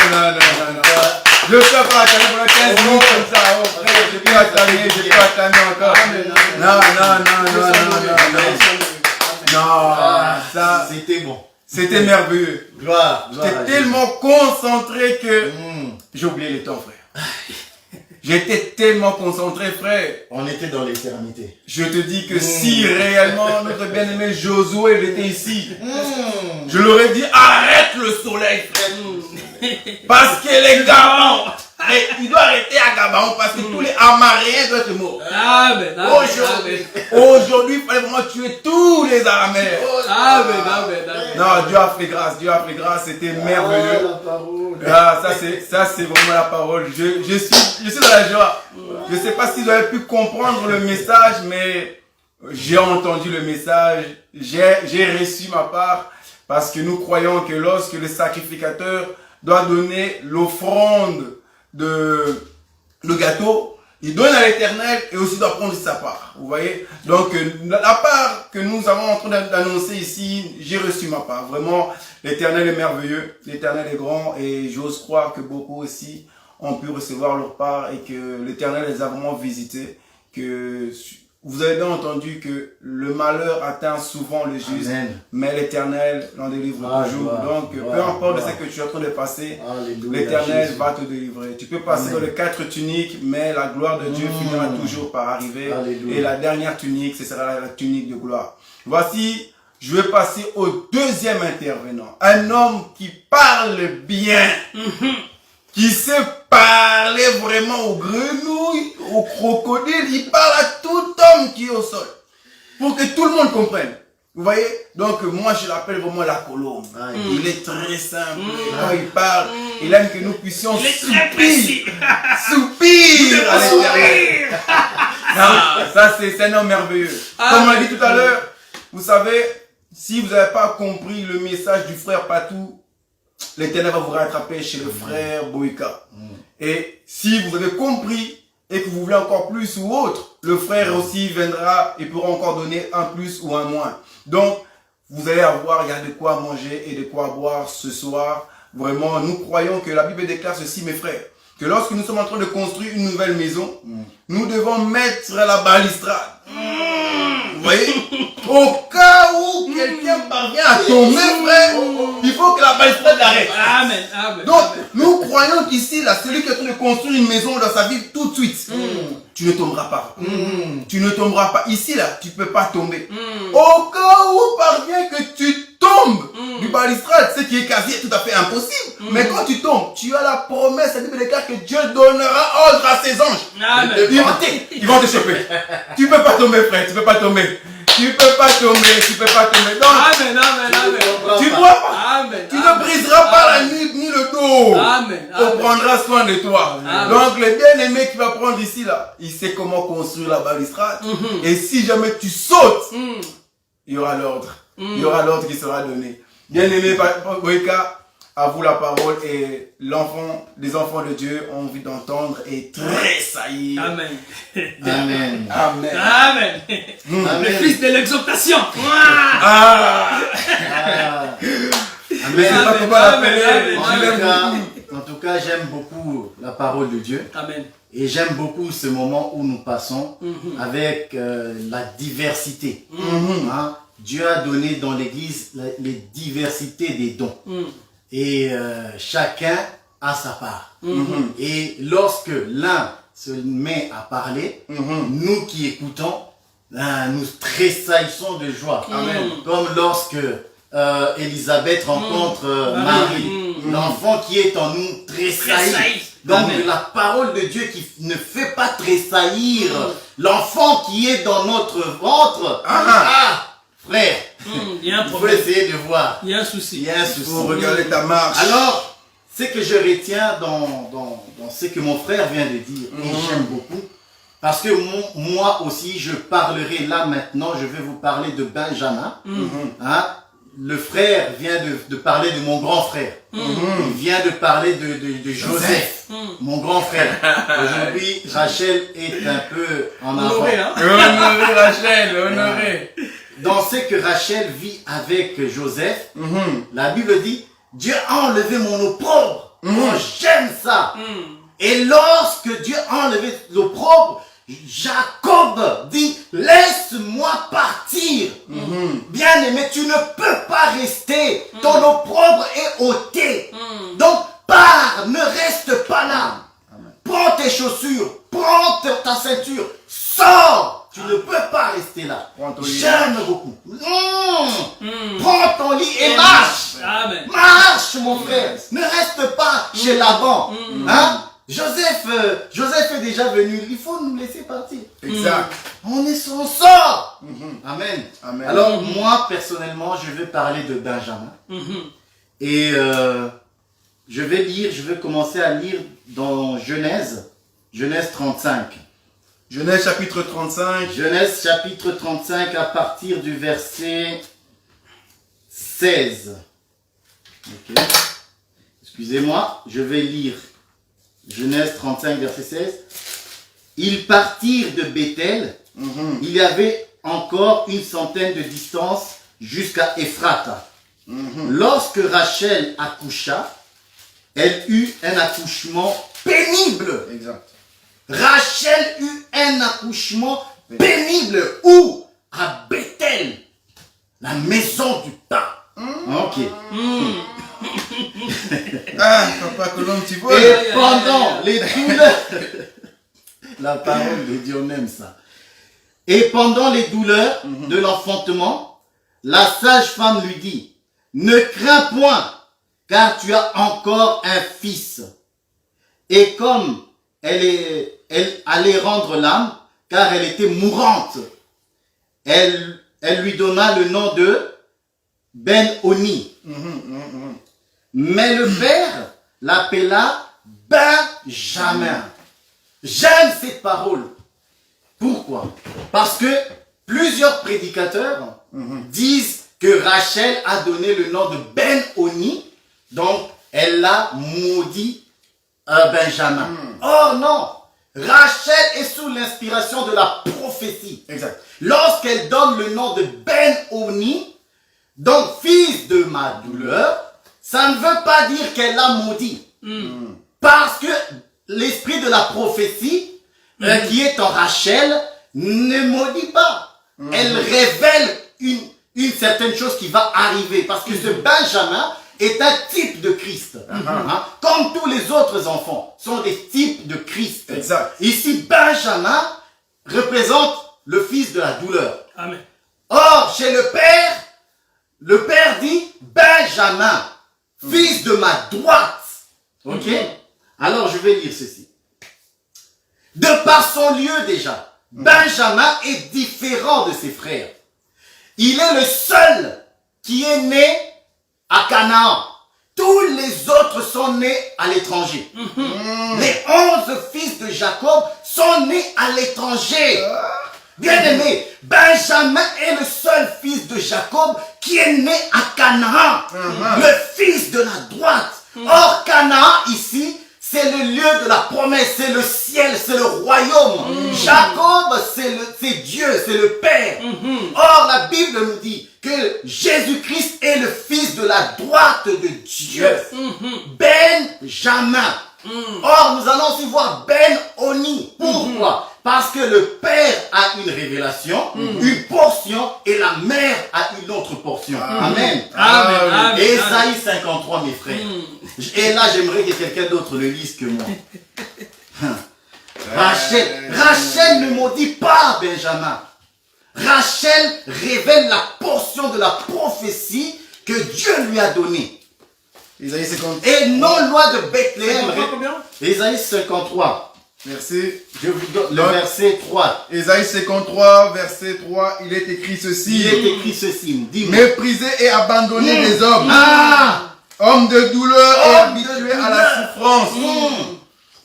Je ne peux pas acclamer pendant 15 minutes comme ça. Oh frère, je peux acclamer encore. Non, ça, c'était bon. C'était merveilleux. Gloire. J'étais tellement concentré que j'ai oublié le temps, frère. J'étais tellement concentré, frère. On était dans l'éternité. Je te dis que si réellement notre bien-aimé Josué était ici, je leur ai dit arrête le soleil, frère. Parce que les garants, Il doit arrêter à Gabaon parce que tous les Amaréens doivent être morts. Amen. Aujourd'hui, il fallait vraiment tuer tous les Araméens. Amen. Non, Dieu a fait grâce, c'était merveilleux. Ça c'est vraiment la parole. Je suis dans la joie. Je ne sais pas si vous avez pu comprendre le message, mais j'ai entendu le message, j'ai reçu ma part, parce que nous croyons que lorsque le sacrificateur doit donner l'offrande le gâteau, il donne à l'Éternel et aussi doit prendre sa part. Vous voyez? Donc, la part que nous avons en train d'annoncer ici, j'ai reçu ma part. Vraiment, l'Éternel est merveilleux, l'Éternel est grand et j'ose croire que beaucoup aussi ont pu recevoir leur part et que l'Éternel les a vraiment visités. Que vous avez bien entendu que le malheur atteint souvent le juste, mais l'Éternel l'en délivre toujours. Donc, peu importe ce que tu es en train de passer, l'Éternel va te délivrer. Tu peux passer dans les 4 tuniques, mais la gloire de Dieu finira toujours par arriver. Et la dernière tunique, ce sera la tunique de gloire. Voici, je vais passer au deuxième intervenant. Un homme qui parle bien. Qui sait parler vraiment aux grenouilles, aux crocodiles, il parle à tout homme qui est au sol. Pour que tout le monde comprenne. Vous voyez? Donc moi je l'appelle vraiment la colombe. Il est très simple. Quand il parle, il aime que nous puissions soupir à l'intérieur. Ça c'est un homme merveilleux. Comme on l'a dit tout à l'heure, vous savez, si vous n'avez pas compris le message du frère Patou, l'Éternel va vous rattraper chez le frère Boïka. Et si vous avez compris et que vous voulez encore plus ou autre, le frère aussi viendra et pourra encore donner un plus ou un moins. Donc, vous allez avoir, il y a de quoi manger et de quoi boire ce soir. Vraiment, nous croyons que la Bible déclare ceci, mes frères, que lorsque nous sommes en train de construire une nouvelle maison, nous devons mettre la balustrade. Vous voyez? Au cas où quelqu'un parvient à tomber, frère, il faut que la balustrade arrête. Amen. Donc, nous croyons qu'ici, là, celui qui est en train de construire une maison dans sa vie tout de suite, tu ne tomberas pas. Tu ne tomberas pas. Ici, là, tu ne peux pas tomber. Au cas où parvient que tu tombes du balustrade, ce qui est quasi tout à fait impossible. Mais quand tu tombes, tu as la promesse, la Bible déclare que Dieu donnera ordre à ses anges. Ils vont te choper. Tu ne peux pas tomber, frère, tu ne peux pas tomber. Tu peux pas tomber. Donc, Amen. tu vois, tu ne briseras pas la nuque ni le dos. On prendra soin de toi. Donc, le bien-aimé qui va prendre ici, là, il sait comment construire la balustrade. Et si jamais tu sautes, il y aura l'ordre. Il y aura l'ordre qui sera donné. Bien-aimé Boïka, à vous la parole et les enfants de Dieu ont envie d'entendre et tressaillir. Amen. Le fils de l'exaltation. Je ne sais pas comment l'appeler. En tout cas, j'aime beaucoup la parole de Dieu. Amen. Et j'aime beaucoup ce moment où nous passons avec la diversité. Dieu a donné dans l'église les diversités des dons. Et chacun a sa part. Et lorsque l'un se met à parler, nous qui écoutons, nous tressaillissons de joie. Comme lorsque Élisabeth rencontre Marie, l'enfant qui est en nous tressaillit. Donc la parole de Dieu qui ne fait pas tressaillir l'enfant qui est dans notre ventre. Frère, il y a un il faut problème. essayer de voir. Il y a un souci. Il y a un souci. Il faut regarder ta marche. Alors, ce que je retiens dans ce que mon frère vient de dire, et j'aime beaucoup, parce que moi aussi, je parlerai là maintenant, je vais vous parler de Benjamin. Le frère vient de parler de mon grand frère. Il vient de parler de Joseph, mon grand frère. Aujourd'hui, Rachel est un peu en avant. Honoré, hein? Honoré, Rachel, honoré. Dans ce que Rachel vit avec Joseph, la Bible dit, Dieu a enlevé mon opprobre. J'aime ça. Et lorsque Dieu a enlevé l'opprobre, Jacob dit, laisse-moi partir. Bien-aimé, tu ne peux pas rester. Ton opprobre est ôté. Donc, pars, ne reste pas là. Prends tes chaussures, prends ta ceinture, sors. Tu ne peux pas rester là. J'aime beaucoup. Prends ton lit et marche. Marche, mon frère. Ne reste pas chez Laban. Joseph est déjà venu, il faut nous laisser partir. Exact. On sort. Amen. Amen. Alors, moi, personnellement, je vais parler de Benjamin. Et je vais commencer à lire dans Genèse 35. Genèse chapitre 35. Genèse chapitre 35 à partir du verset 16. Ok. Excusez-moi, je vais lire Genèse 35 verset 16. Ils partirent de Bethel. Il y avait encore 100 de distance jusqu'à Ephrata. Lorsque Rachel accoucha, elle eut un accouchement pénible. Exact. Rachel eut un accouchement pénible. Où? À Bethel, la maison du pain. Ok. Ah, papa Colombe, tu vois. Et pendant les douleurs, la parole de Dieu, on aime ça. Et pendant les douleurs de l'enfantement, la sage-femme lui dit, ne crains point, car tu as encore un fils. Et comme elle allait rendre l'âme, car elle était mourante, elle lui donna le nom de Ben-Oni. Mais le père l'appela Benjamin. J'aime cette parole. Pourquoi? Parce que plusieurs prédicateurs disent que Rachel a donné le nom de Ben-Oni, donc elle l'a maudit Benjamin. Or non, Rachel est sous l'inspiration de la prophétie. Exact. Lorsqu'elle donne le nom de Ben-Oni, donc fils de ma douleur, ça ne veut pas dire qu'elle l'a maudit. Parce que l'esprit de la prophétie qui est en Rachel ne maudit pas. Elle révèle une certaine chose qui va arriver. Parce que ce Benjamin est un type de Christ. Comme tous les autres enfants sont des types de Christ. Exact. Ici, Benjamin représente le fils de la douleur. Amen. Or, chez le père dit Benjamin, fils de ma droite. Ok? Alors, je vais lire ceci. De par son lieu déjà, Benjamin est différent de ses frères. Il est le seul qui est né à Canaan. Tous les autres sont nés à l'étranger. Les 11 fils de Jacob sont nés à l'étranger. Bien-aimé, Benjamin est le seul fils de Jacob qui est né à Canaan, le fils de la droite. Or, Canaan, ici, c'est le lieu de la promesse, c'est le ciel, c'est le royaume. Jacob, c'est Dieu, c'est le Père. Or, la Bible nous dit que Jésus-Christ est le fils de la droite de Dieu. Benjamin. Or, nous allons aussi voir Ben-Oni. Pourquoi? Parce que le père a une révélation, une portion, et la mère a une autre portion. Amen. Amen. Ésaïe 53, mes frères. Et là, j'aimerais que quelqu'un d'autre le lise que moi. Rachel ne maudit pas Benjamin. Rachel révèle la portion de la prophétie que Dieu lui a donnée. Isaïe 50. Et non loin de Bethléem. Combien? Ésaïe 53. Merci. Je vous donne le verset 3. Ésaïe 53, verset 3, il est écrit ceci. Il est écrit ceci. Dis-moi. Méprisé et abandonné des hommes. Homme de douleur et habitué à la souffrance.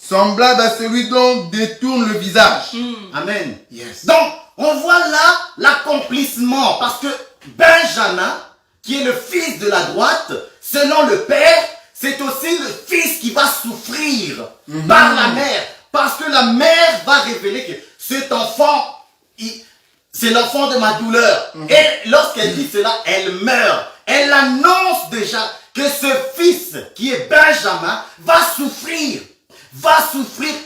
Semblable à celui dont détourne le visage. Amen. Yes. Donc, on voit là l'accomplissement. Parce que Benjamin, qui est le fils de la droite, selon le père, c'est aussi le fils qui va souffrir par la mère. Parce que la mère va révéler que cet enfant, c'est l'enfant de ma douleur. Et lorsqu'elle dit cela, elle meurt. Elle annonce déjà que ce fils, qui est Benjamin, va souffrir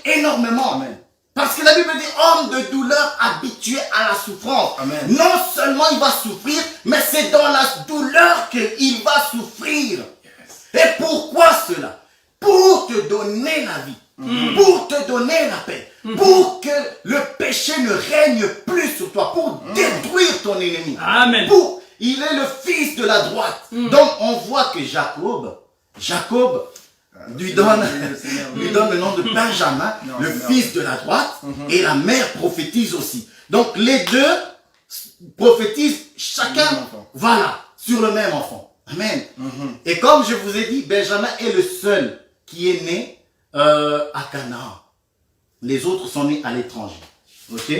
énormément. Amen. Parce que la Bible dit, homme de douleur habitué à la souffrance. Amen. Non seulement il va souffrir, mais c'est dans la douleur qu'il va souffrir. Et pourquoi cela? Pour te donner la vie, pour te donner la paix, pour que le péché ne règne plus sur toi, pour détruire ton ennemi. Amen. Il est le fils de la droite. Donc on voit que Jacob lui donne le nom de Benjamin, le fils de la droite, et la mère prophétise aussi. Donc les deux prophétisent chacun, voilà, sur le même enfant. Amen. Et comme je vous ai dit, Benjamin est le seul qui est né à Canaan. Les autres sont nés à l'étranger. Ok?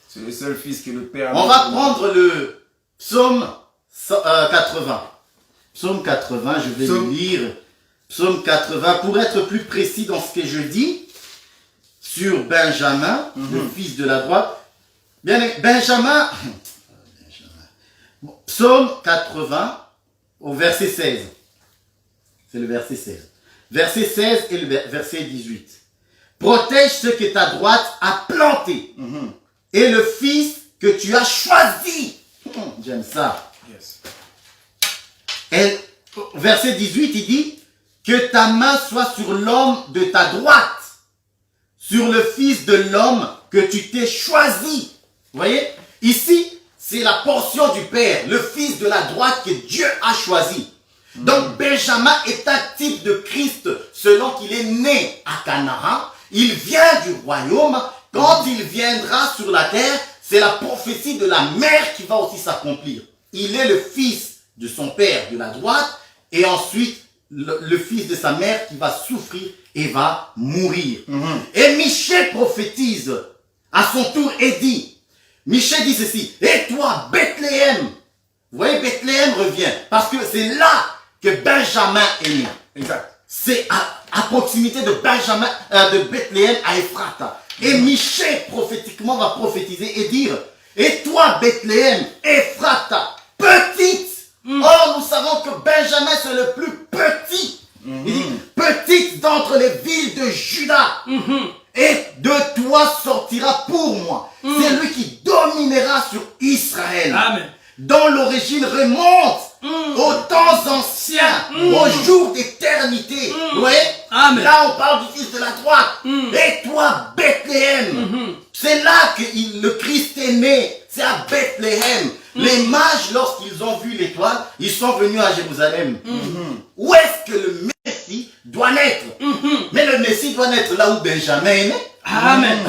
C'est le seul fils que le père... On va prendre le psaume 80. Psaume 80, je vais le lire. Psaume 80, pour être plus précis dans ce que je dis, sur Benjamin, le fils de la droite. Bien, Benjamin, psaume 80, au verset 16. C'est le verset 16. Verset 16 et le verset 18. Protège ce que ta droite a planté, et le fils que tu as choisi. J'aime ça. Yes. Et verset 18, il dit, que ta main soit sur l'homme de ta droite, sur le fils de l'homme que tu t'es choisi. Vous voyez? Ici, c'est la portion du Père, le fils de la droite que Dieu a choisi. Donc, Benjamin est un type de Christ selon qu'il est né à Canaan. Il vient du royaume. Quand il viendra sur la terre, c'est la prophétie de la mère qui va aussi s'accomplir. Il est le fils de son père de la droite et ensuite le fils de sa mère qui va souffrir et va mourir. Et Michée prophétise à son tour et dit, Michée dit ceci, et toi Bethléem, vous voyez Bethléem revient, parce que c'est là que Benjamin est né. Exact. C'est à proximité de Benjamin, de Bethléem à Ephrata. Et Michée prophétiquement va prophétiser et dire, et toi Bethléem, Ephrata, petite. Or, nous savons que Benjamin, c'est le plus petit. Il dit, petite d'entre les villes de Juda. Et de toi sortira pour moi. C'est lui qui dominera sur Israël. Amen. Dont l'origine remonte aux temps anciens, aux jours d'éternité. Vous voyez? Amen. Là, on parle du fils de la droite. Et toi, Bethléem. C'est là que le Christ est né. C'est à Bethléem. Les mages, lorsqu'ils ont vu l'étoile, ils sont venus à Jérusalem. Où est-ce que le Messie doit naître? Mais le Messie doit naître là où Benjamin est né. Amen.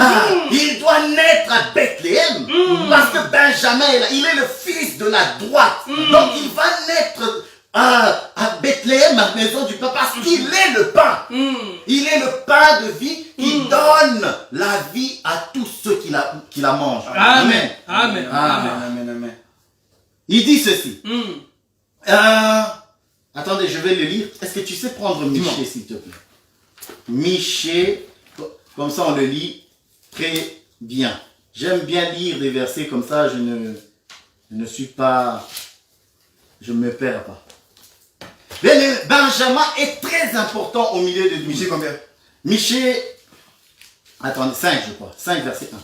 Il doit naître à Bethléem. Parce que Benjamin est là. Il est le fils de la droite. Donc il va naître à Bethléem, à la maison du pain, parce qu'il est le pain. Il est le pain de vie qui donne la vie à tous ceux qui la mangent. Amen. Amen. Amen. Amen, amen. Il dit ceci. Attendez, je vais le lire. Est-ce que tu sais prendre Michée, s'il te plaît? Michée, comme ça on le lit très bien. J'aime bien lire des versets comme ça, je ne suis pas... Je ne me perds pas. Mais Benjamin est très important au milieu de Michée combien? Michée, attendez, 5 je crois, 5 verset 1.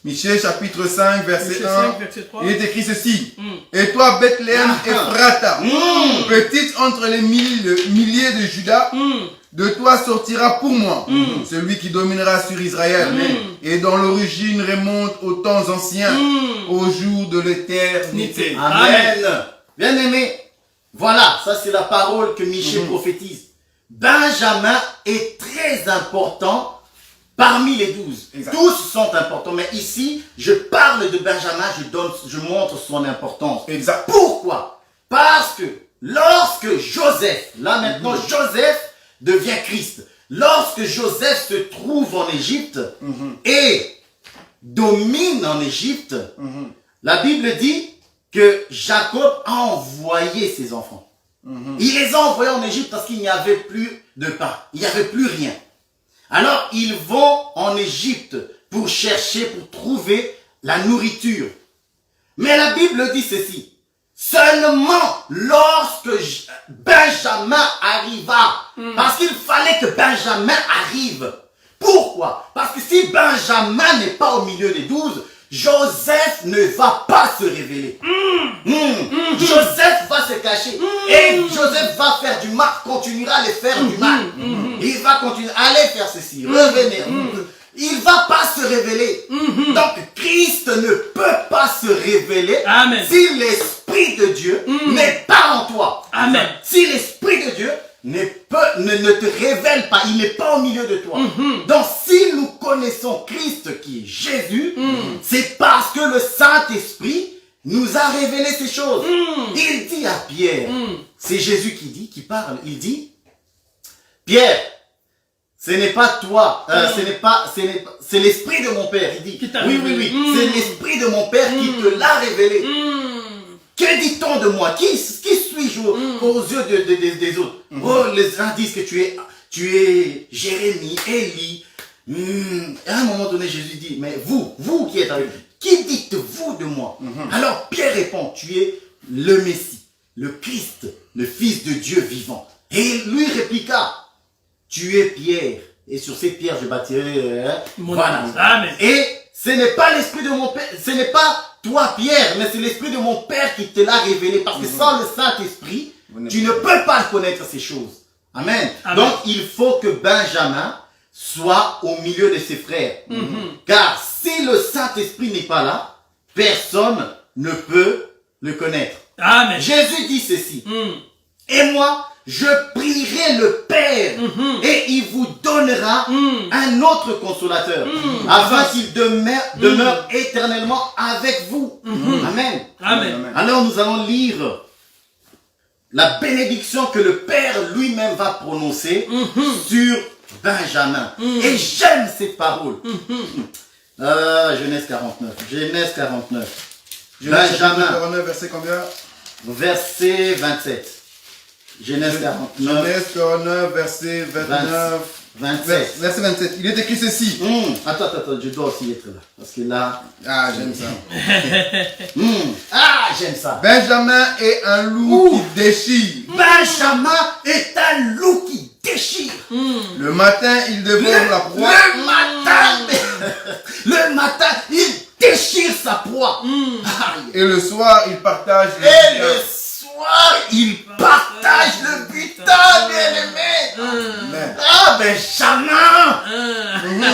Michée chapitre 5 verset Michée 1, 5, verset 3. il est écrit ceci. Et toi Bethléem Ephrata, petite entre les milliers de Juda, de toi sortira pour moi celui qui dominera sur Israël et dont l'origine remonte aux temps anciens, aux jours de l'éternité. Amen. Bien aimé, voilà, ça c'est la parole que Michée prophétise. Benjamin est très important parmi les 12. Exact. Tous sont importants, mais ici, je parle de Benjamin, je montre son importance. Exact. Pourquoi? Parce que lorsque Joseph, là maintenant Joseph devient Christ, lorsque Joseph se trouve en Égypte et domine en Égypte, la Bible dit que Jacob a envoyé ses enfants. Il les a envoyés en Égypte parce qu'il n'y avait plus de pain, il n'y avait plus rien. Alors ils vont en Égypte pour chercher, pour trouver la nourriture. Mais la Bible dit ceci. Seulement lorsque Benjamin arriva, parce qu'il fallait que Benjamin arrive. Pourquoi? Parce que si Benjamin n'est pas au milieu des 12, Joseph ne va pas se révéler. Joseph va se cacher. Et Joseph va faire du mal, continuera à les faire du mal. Il va continuer, allez faire ceci, revenez. Il ne va pas se révéler. Donc Christ ne peut pas se révéler si l'Esprit de Dieu n'est pas en toi. Amen. Si l'Esprit de Dieu ne te révèle pas, il n'est pas au milieu de toi. Donc si nous connaissons Christ qui est Jésus, c'est parce que le Saint-Esprit nous a révélé ces choses. Il dit à Pierre, c'est Jésus qui parle, il dit, Pierre, ce n'est pas toi, c'est l'Esprit de mon Père. Il dit, oui, c'est l'Esprit de mon Père qui te l'a révélé. Que dit-on de moi? Qui suis-je aux yeux des autres? Oh, les gens disent que tu es Jérémie, Élie. À un moment donné, Jésus dit, mais vous qui êtes avec lui, qui dites-vous de moi? Alors Pierre répond, tu es le Messie, le Christ, le Fils de Dieu vivant. Et lui répliqua, tu es Pierre, et sur cette pierre je bâtirai voilà. Amen. Et ce n'est pas l'Esprit de mon Père, ce n'est pas toi Pierre, mais c'est l'Esprit de mon Père qui te l'a révélé, parce que sans le Saint-Esprit, tu ne peux pas connaître ces choses. Amen. Donc il faut que Benjamin soit au milieu de ses frères. Car si le Saint-Esprit n'est pas là, personne ne peut le connaître. Amen. Jésus dit ceci. Et moi, je prierai le Père et il vous donnera un autre consolateur afin qu'il demeure éternellement avec vous. Amen. Amen. Alors nous allons lire la bénédiction que le Père lui-même va prononcer sur Benjamin. Et j'aime cette parole. Genèse 49. Genèse 49. Benjamin. 49, verset combien? Verset 27. Genèse 49. Genèse 49, verset 29. 27. Verset 27. Il est écrit ceci. Attends, je dois aussi être là. Parce que là... Ah, j'aime ça. Ah, j'aime ça. Benjamin est un loup qui déchire. Benjamin est un loup qui déchire. Le matin, il dévore la proie. Le matin, il déchire sa proie. Et le soir, il partage le Et le soir, il partage le butin, bien-aimé. Ah, Benjamin.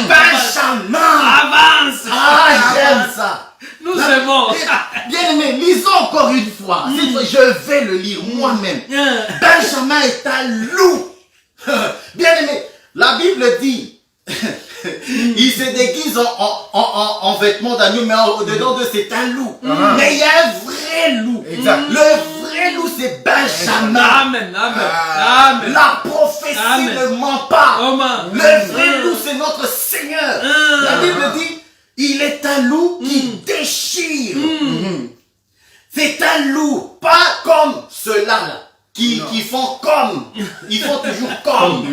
Benjamin. Avance. Ah, j'aime ça. Nous aimons. Bien-aimé, lisons encore une fois. Je vais le lire moi-même. Benjamin est un loup. Bien-aimé, la Bible dit, il se déguise en vêtements d'agneau, mais au-dedans de c'est un loup. Mais il y a un vrai loup. Exact. Le vrai loup, c'est Benjamin. Amen. Amen. La prophétie ne ment pas. Amen. Le vrai loup, c'est notre Seigneur. La Bible dit, il est un loup qui déchire. C'est un loup, pas comme ceux-là là, qui font comme. Ils font toujours comme.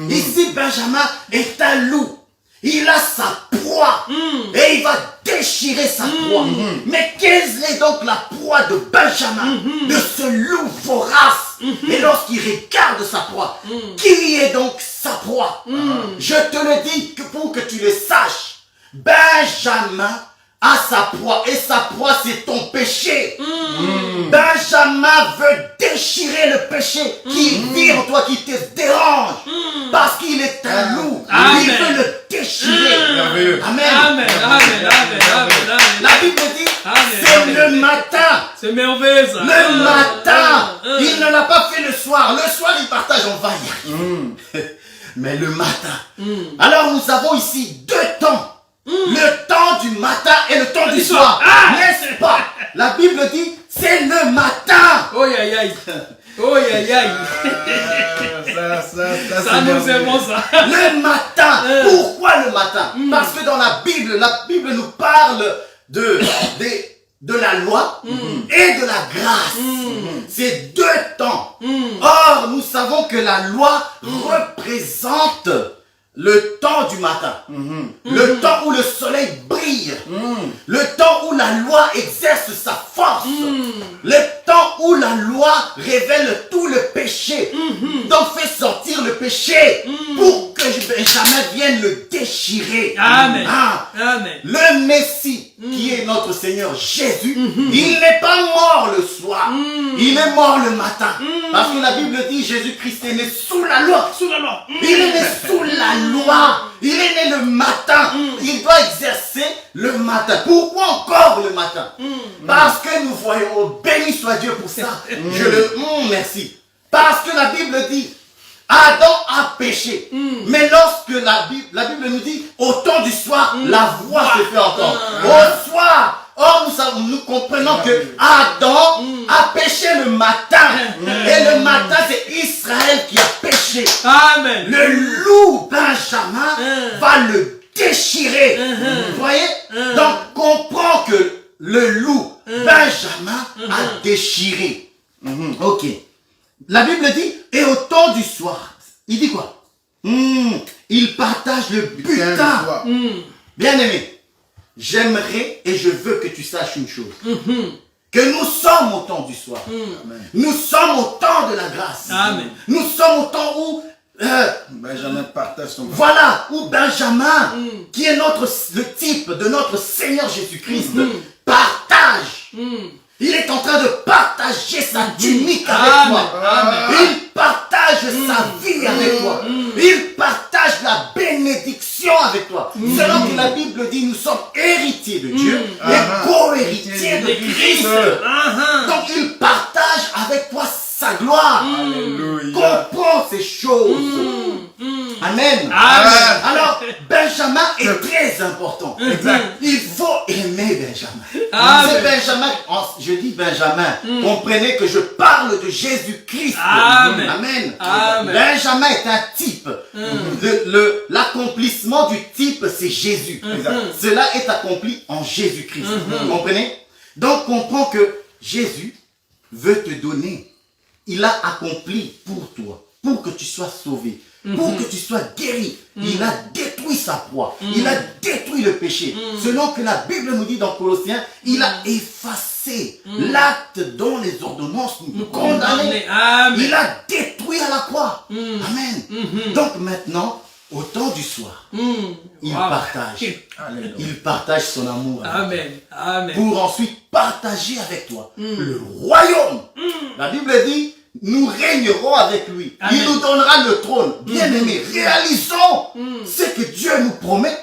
Ici, Benjamin est un loup. Il a sa proie et il va déchirer sa proie. Mais quelle est donc la proie de Benjamin, de ce loup vorace? Et lorsqu'il regarde sa proie, qui est donc sa proie? Je te le dis pour que tu le saches. Benjamin a sa proie et sa proie c'est ton péché. Benjamin veut déchirer le péché qui vit en toi, qui te dérange, parce qu'il est un loup. Il veut le déchirer. Amen. La Bible dit c'est le matin. C'est merveilleux ça. Le matin. Il ne l'a pas fait le soir. Le soir il partage, on va y arriver. Mais le matin. Alors nous avons ici deux temps. Le temps du matin et le temps du soir. N'est-ce pas? La Bible dit, c'est le matin. Oh aïe aïe. Ça nous aimons ça. Le matin. Pourquoi le matin? Parce que dans la Bible nous parle de la loi et de la grâce. C'est deux temps. Or, nous savons que la loi représente le temps du matin, le temps où le soleil brille, le temps où la loi exerce sa force, le temps où la loi révèle tout le péché, donc fait sortir le péché pour que Benjamin vienne le déchirer. Amen. Le Messie, qui est notre Seigneur Jésus, il n'est pas mort le soir, il est mort le matin, parce que la Bible dit Jésus-Christ est né sous la loi. Il est né sous la loi. Il est né le matin. Il doit exercer le matin. Pourquoi encore le matin? Parce que nous voyons, béni soit Dieu pour ça. Merci. Parce que la Bible dit, Adam a péché. Mais lorsque la Bible nous dit, au temps du soir, la voix se fait entendre. Au soir, nous comprenons que Adam a péché le matin. Et le matin, c'est Israël qui a péché. Amen. Le loup Benjamin va le déchirer. Vous voyez? Donc, comprends que le loup Benjamin a déchiré. Ok. La Bible dit, et au temps du soir, il dit quoi? Il partage le butin. Bien-aimé, j'aimerais et je veux que tu saches une chose. Que nous sommes au temps du soir. Nous sommes au temps de la grâce. Amen. Nous sommes au temps où Benjamin partage son voilà, où Benjamin, qui est le type de notre Seigneur Jésus-Christ, partage. Il est en train de partager sa tunique avec toi. Il partage sa vie avec toi. Il partage la bénédiction avec toi. Selon que la Bible dit, nous sommes héritiers de Dieu et co-héritiers de Christ. Donc il partage avec toi sa gloire. Comprends ces choses. Amen. Alors, Benjamin est très important. Il faut aimer Benjamin. C'est Benjamin, je dis Benjamin, comprenez que je parle de Jésus-Christ. Amen. Benjamin est un type. L'accomplissement du type, c'est Jésus. Cela est accompli en Jésus-Christ. Vous comprenez? Donc, comprends que Jésus veut te donner. Il a accompli pour toi, pour que tu sois sauvé. Pour que tu sois guéri. Il a détruit sa proie. Il a détruit le péché. Selon que la Bible nous dit dans Colossiens, il a effacé l'acte dont les ordonnances nous condamnaient. Il a détruit à la croix. Amen. Donc maintenant, au temps du soir, il partage. Il partage son amour. Amen. Pour ensuite partager avec toi le royaume. La Bible dit, nous régnerons avec lui. Il nous donnera le trône. Bien-aimés, réalisons ce que Dieu nous promet.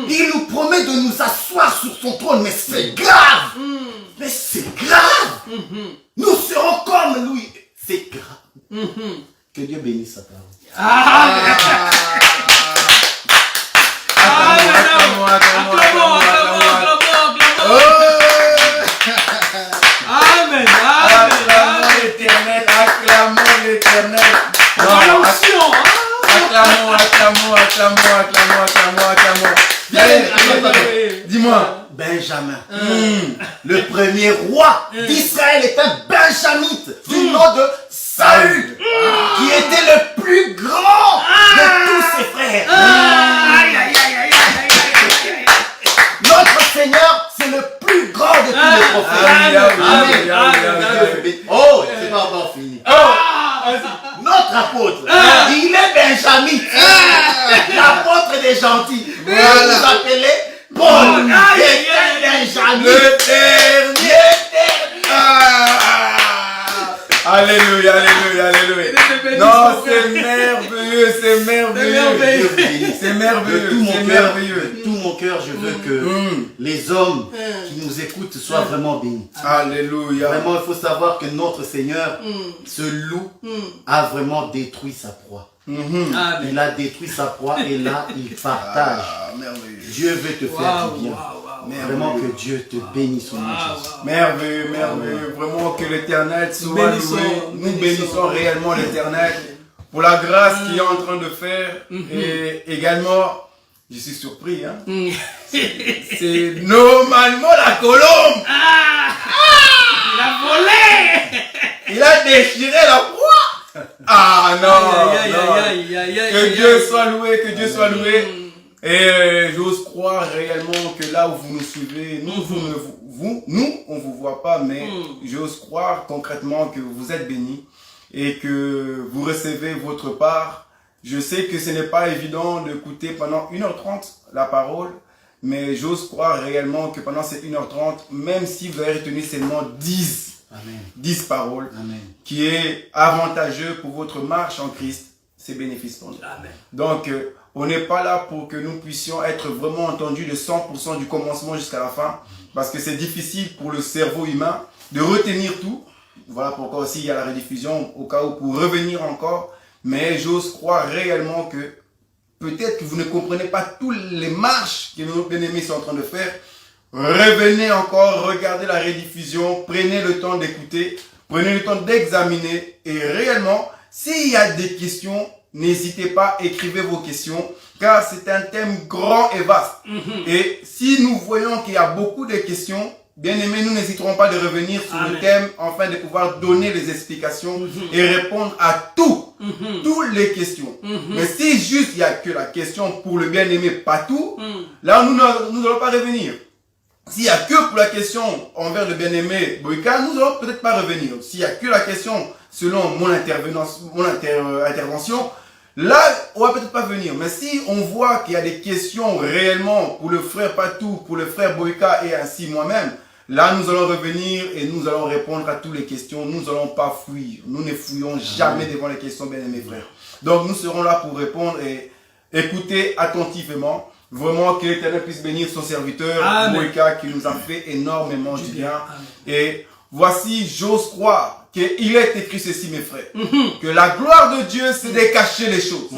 Il nous promet de nous asseoir sur son trône. Mais c'est grave. Mais c'est grave. Nous serons comme lui. C'est grave. Que Dieu bénisse sa parole. Acclamons l'Éternel. Acclamons. Dis-moi. Benjamin. Le premier roi d'Israël est un benjamite du nom de Saül, qui était le plus grand de tous ses frères. Notre Seigneur, c'est le plus grand de tous les prophètes. Amen. Oh, c'est pas encore fini. Notre apôtre, il est benjamite. L'apôtre des gentils. Vous appelez Paul. Il est benjamite. Le dernier. Alléluia. Non, c'est merveilleux. C'est merveilleux. De tout mon cœur, je veux que les hommes qui nous écoutent soient vraiment bénis. Alléluia. Vraiment, il faut savoir que notre Seigneur, ce loup, a vraiment détruit sa proie. Il a détruit sa proie et là, il partage. Dieu veut te faire du bien. Vraiment que Dieu te bénisse au nom de Jésus. Merveilleux. Vraiment que l'Éternel soit loué. Nous bénissons réellement l'Éternel pour la grâce qu'il est en train de faire. Et également, je suis surpris. C'est normalement la colombe. Il a volé. Il a déchiré la proie. Non. Que Dieu soit loué, Et j'ose croire réellement que là où vous nous suivez, nous, on vous voit pas, mais j'ose croire concrètement que vous êtes bénis et que vous recevez votre part. Je sais que ce n'est pas évident d'écouter pendant 1h30 la parole, mais j'ose croire réellement que pendant ces 1h30, même si vous avez retenu seulement 10 paroles, qui est avantageux pour votre marche en Christ, c'est bénéfice pour nous. Donc, on n'est pas là pour que nous puissions être vraiment entendus de 100% du commencement jusqu'à la fin, parce que c'est difficile pour le cerveau humain de retenir tout. Voilà pourquoi aussi il y a la rediffusion, au cas où pour revenir encore. Mais j'ose croire réellement que peut-être que vous ne comprenez pas toutes les marches que nos bien-aimés sont en train de faire. Revenez encore, regardez la rediffusion, prenez le temps d'écouter, prenez le temps d'examiner et réellement, s'il y a des questions, n'hésitez pas, écrivez vos questions car c'est un thème grand et vaste. Et si nous voyons qu'il y a beaucoup de questions, bien aimés, nous n'hésiterons pas de revenir sur le thème afin de pouvoir donner les explications et répondre à toutes les questions. Mais si juste il n'y a que la question pour le bien-aimé, pas tout, là nous n'allons pas revenir. S'il n'y a que pour la question envers le bien-aimé Boyka, nous n'allons peut-être pas revenir. S'il n'y a que la question selon mon intervention, là, on va peut-être pas venir. Mais si on voit qu'il y a des questions réellement pour le frère Patou, pour le frère Boyka et ainsi moi-même, là, nous allons revenir et nous allons répondre à toutes les questions. Nous n'allons pas fuir. Nous ne fouillons jamais devant les questions, bien aimés frères. Donc, nous serons là pour répondre et écouter attentivement. Vraiment, que l'Éternel puisse bénir son serviteur, Boyka, qui nous a fait énormément du bien. Et voici, j'ose croire qu'il est écrit ceci, mes frères. Que la gloire de Dieu, c'est de cacher les choses.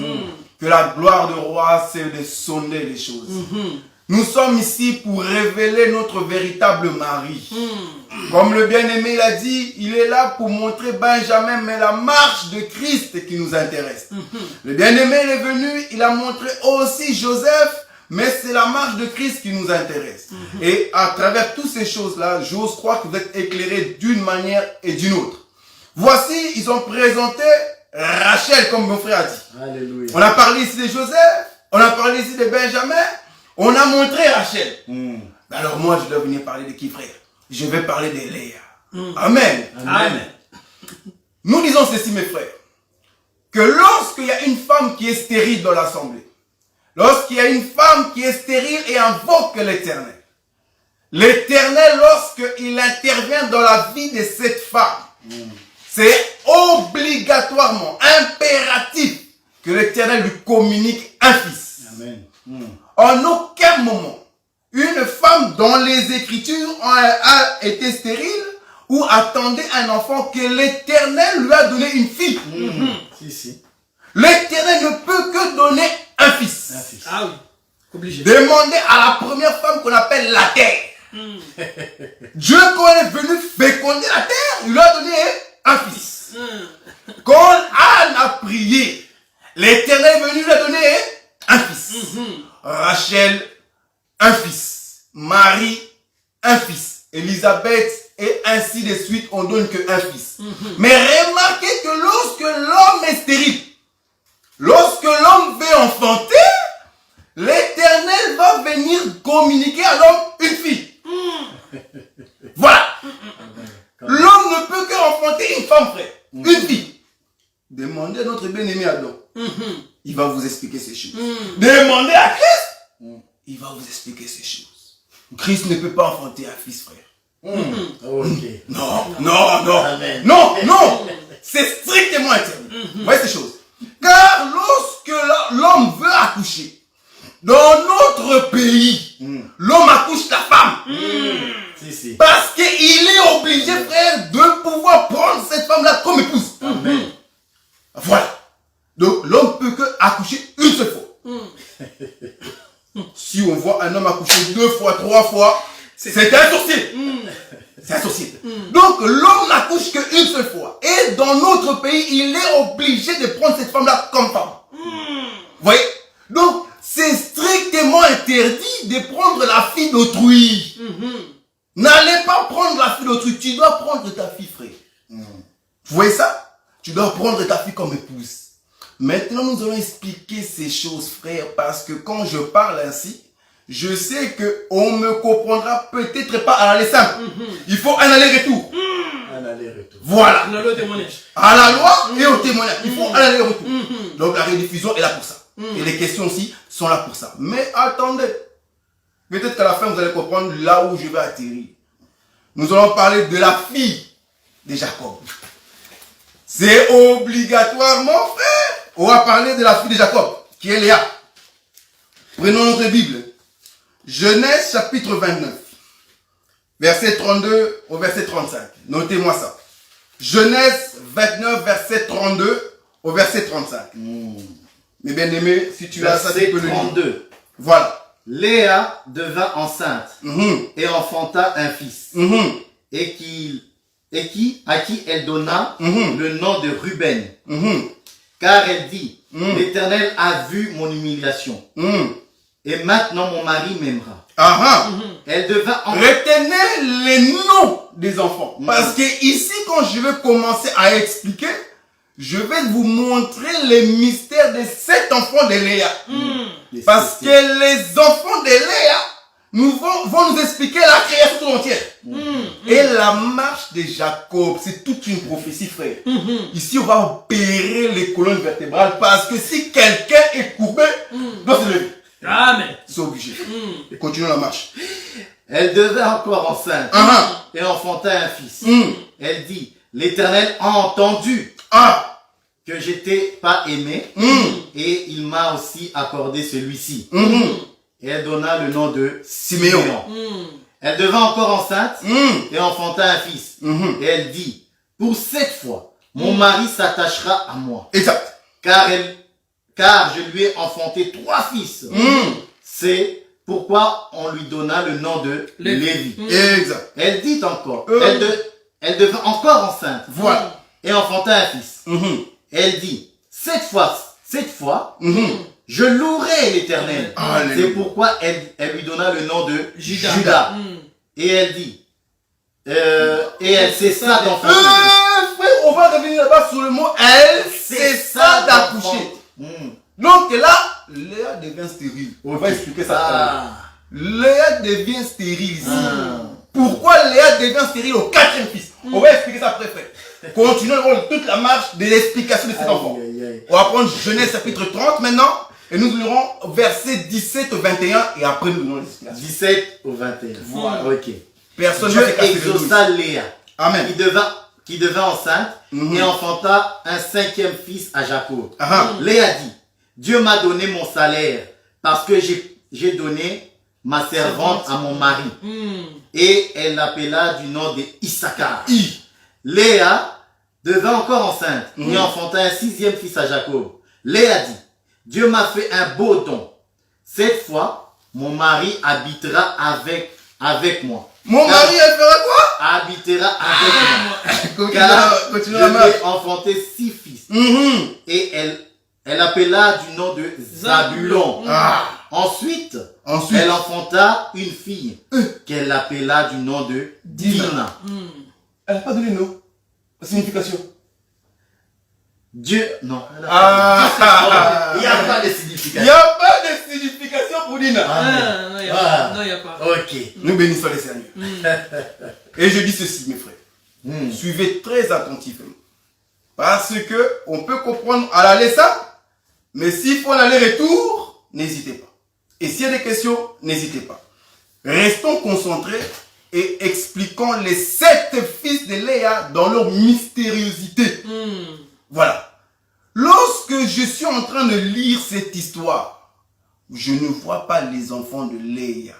Que la gloire du roi, c'est de sonder les choses. Nous sommes ici pour révéler notre véritable mari. Comme le bien-aimé l'a dit, il est là pour montrer Benjamin, mais la marche de Christ qui nous intéresse. Le bien-aimé est venu, il a montré aussi Joseph, mais c'est la marche de Christ qui nous intéresse. Et à travers toutes ces choses-là, j'ose croire que vous êtes éclairés d'une manière et d'une autre. Voici, ils ont présenté Rachel, comme mon frère a dit. Alléluia. On a parlé ici de Joseph, on a parlé ici de Benjamin, on a montré Rachel. Alors moi, je dois venir parler de qui, frère? Je vais parler de Léa. Amen. Amen. Nous disons ceci, mes frères, que lorsqu'il y a une femme qui est stérile dans l'assemblée, lorsqu'il y a une femme qui est stérile et invoque l'Éternel, lorsqu'il intervient dans la vie de cette femme, c'est obligatoirement impératif que l'Éternel lui communique un fils. Amen. En aucun moment, une femme dans les Écritures a été stérile ou attendait un enfant que l'Éternel lui a donné une fille. Si. L'Éternel ne peut que donner un fils. Ah oui, obligé. Demandez à la première femme qu'on appelle la terre. Dieu, quand elle est venu féconder la terre, il lui a donné un fils. Quand Anne a prié, l'Éternel est venu lui a donné un fils. Rachel, un fils. Marie, un fils. Élisabeth, et ainsi de suite, on donne qu'un fils. Mais remarquez que lorsque l'homme est stérile, lorsque l'homme veut enfanter, l'Éternel va venir communiquer à l'homme une fille. Voilà. L'homme ne peut qu'enfanter une femme, frère. Une fille. Demandez à notre bien-aimé Adam. Il va vous expliquer ces choses. Demandez à Christ. Il va vous expliquer ces choses. Christ ne peut pas enfanter un fils, frère. Okay. Non. Amen. Non. C'est strictement interdit. Vous voyez ces choses. Car lorsque l'homme veut accoucher, dans notre pays, l'homme accouche la femme. Si. Parce qu'il est obligé, frère, de pouvoir prendre cette femme-là comme épouse. Amen. Voilà. Donc l'homme peut que accoucher une seule fois. Si on voit un homme accoucher 2 fois, 3 fois, c'est un sorcier. C'est un sorcier. Donc l'homme n'accouche qu'une seule fois. Et dans notre pays, il est obligé de prendre cette femme-là comme femme. Vous voyez? Donc c'est strictement interdit de prendre la fille d'autrui. N'allez pas prendre la fille d'autrui. Tu dois prendre ta fille, frère. Vous voyez ça? Tu dois prendre ta fille comme épouse. Maintenant, nous allons expliquer ces choses, frère, parce que quand je parle ainsi, je sais qu'on me comprendra peut-être pas à l'aller simple. Il faut un aller-retour. Un aller-retour. Voilà. À la loi et au témoignage. Il faut un aller-retour. Donc la rediffusion est là pour ça. Et les questions aussi sont là pour ça. Mais attendez. Peut-être qu'à la fin, vous allez comprendre là où je vais atterrir. Nous allons parler de la fille de Jacob. C'est obligatoirement, frère. On va parler de la fille de Jacob, qui est Léa. Prenons notre Bible. Genèse chapitre 29. Verset 32 au verset 35. Notez-moi ça. Genèse 29, verset 32 au verset 35. Mes bien-aimés, si tu as ça, tu peux le lire. 32. Voilà. Léa devint enceinte et enfanta un fils. À qui elle donna le nom de Ruben. Car elle dit, l'Éternel a vu mon humiliation. Et maintenant mon mari m'aimera. Elle devint enceinte. Retenez les noms des enfants. Parce que ici, quand je vais commencer à expliquer, je vais vous montrer les mystères de 7 enfants de Léa. Parce que les enfants de Léa vont nous expliquer la création tout entière. Et la marche de Jacob, c'est toute une prophétie, frère. Ici, on va opérer les colonnes vertébrales parce que si quelqu'un est courbé, doit se lever. Amen. C'est obligé. Et continuons la marche. Elle devint encore enceinte et enfanta un fils. Elle dit, l'Éternel a entendu que j'étais pas aimé et il m'a aussi accordé celui-ci. Et elle donna le nom de Siméon. Elle devint encore enceinte et enfanta un fils. Et elle dit, pour 7 fois, mon mari s'attachera à moi. Exact. Car je lui ai enfanté 3 fils. C'est pourquoi on lui donna le nom de Lévi. Exact. Elle dit encore, elle devint encore enceinte. Voilà. Et enfanta un fils. Elle dit, 7 fois, je louerai l'Éternel. C'est pourquoi elle lui donna le nom de Judas. Et elle dit, et elle cessa d'enfanter. Frère, on va revenir là-bas sur le mot elle cessa d'accoucher. Donc là, Léa devient stérile. On va expliquer ça. Léa devient stérile ici. Pourquoi Léa devient stérile au 4e fils? On va expliquer ça après, frère. Continuons toute la marche de l'explication de cet enfant. On va prendre Genèse chapitre 30 maintenant. Et nous lirons versets 17 au 21 et après nous donnons l'explication. 17 au 21. Voilà. Ok. Personne Dieu exauça Léa. Amen. Qui devint enceinte et enfanta un 5e fils à Jacob. Léa dit, Dieu m'a donné mon salaire parce que j'ai donné ma servante à mon mari. Et elle l'appela du nom de Issachar. Léa devint encore enceinte et enfanta un 6e fils à Jacob. Léa dit, Dieu m'a fait un beau don. Cette fois, mon mari habitera avec moi. Mon mari, elle fera quoi? Habitera avec moi. Car je lui ai enfanté 6 fils. Et elle appela du nom de Zabulon. Ensuite, elle enfanta une fille qu'elle appela du nom de Dina. Elle n'a pas donné le nom. La signification. Dieu, non. Il n'y a pas de signification. Il n'y a pas de signification pour Dina. Non, il n'y a pas. Ok. Nous bénissons les Seigneurs. Et je dis ceci, mes frères. Suivez très attentivement. Parce que on peut comprendre à l'aller ça, mais s'il faut l'aller-retour, n'hésitez pas. Et s'il y a des questions, n'hésitez pas. Restons concentrés et expliquons les 7 fils de Léa dans leur mystériosité. Voilà. Lorsque je suis en train de lire cette histoire, je ne vois pas les enfants de Léa,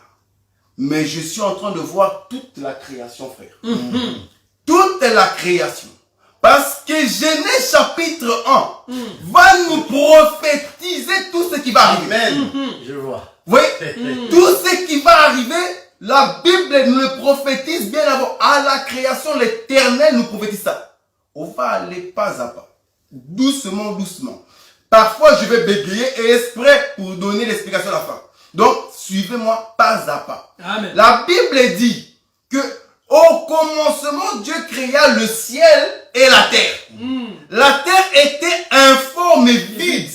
mais je suis en train de voir toute la création, frère. Toute la création. Parce que Genèse chapitre 1 va nous prophétiser tout ce qui va arriver. Amen. Je vois. Oui, tout ce qui va arriver, la Bible nous le prophétise bien avant. À la création, l'Éternel nous prophétise ça. On va aller pas à pas. Doucement, doucement. Parfois, je vais bégayer et exprès pour donner l'explication à la fin. Donc, suivez-moi pas à pas. Amen. La Bible dit que au commencement, Dieu créa le ciel et la terre. La terre était informe et vide.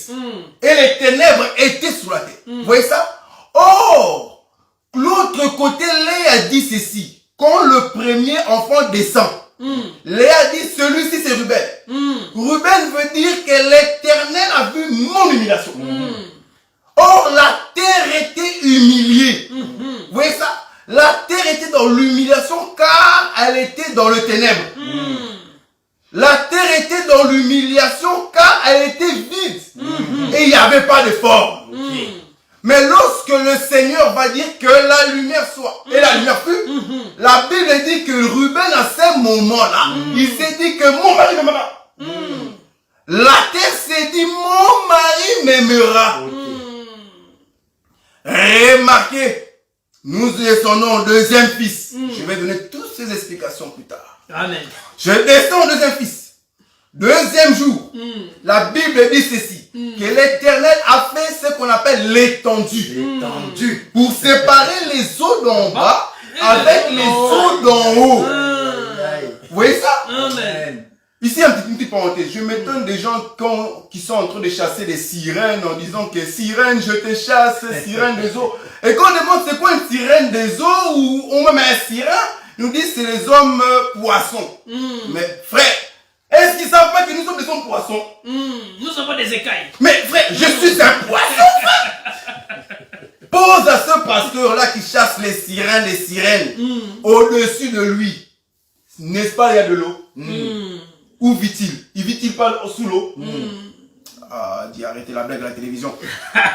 Et les ténèbres étaient sous la terre. Vous voyez ça? Or, l'autre côté, Léa dit ceci. Quand le premier enfant descend, Léa dit, celui-ci c'est Ruben. Ruben veut dire que l'Éternel a vu mon humiliation. Or, la terre était humiliée. Vous voyez ça? La terre était dans l'humiliation car elle était dans le ténèbre. La terre était dans l'humiliation car elle était vide. Et il n'y avait pas de forme. Mais lorsque le Seigneur va dire que la lumière soit, et la lumière fut, la Bible dit que Ruben à ce moment-là, il s'est dit que mon mari m'aimera. la terre s'est dit, mon mari m'aimera. Remarquez, nous descendons au deuxième fils. Je vais donner toutes ces explications plus tard. Amen. Je descends au deuxième fils. Deuxième jour, la Bible dit ceci, que l'Éternel a fait ce qu'on appelle l'étendue. Pour séparer les eaux d'en bas avec les eaux d'en haut. Vous voyez ça? Amen. Ici, une petite parenthèse. Je m'étonne des gens qui sont en train de chasser des sirènes en disant que sirène, je te chasse, sirène des eaux. Et quand on demande c'est quoi une sirène des eaux ou on met un sirène, ils nous disent c'est les hommes poissons. Mais frère, est-ce qu'ils ne savent pas que nous sommes des hommes poissons? Nous sommes pas des écailles. Mais frère, je suis un poisson, frère. Pose à ce pasteur-là qui chasse les sirènes, au-dessus de lui. N'est-ce pas, il y a de l'eau? Où vit-il? Il vit-il pas sous l'eau? Ah, dis arrêtez la blague à la télévision.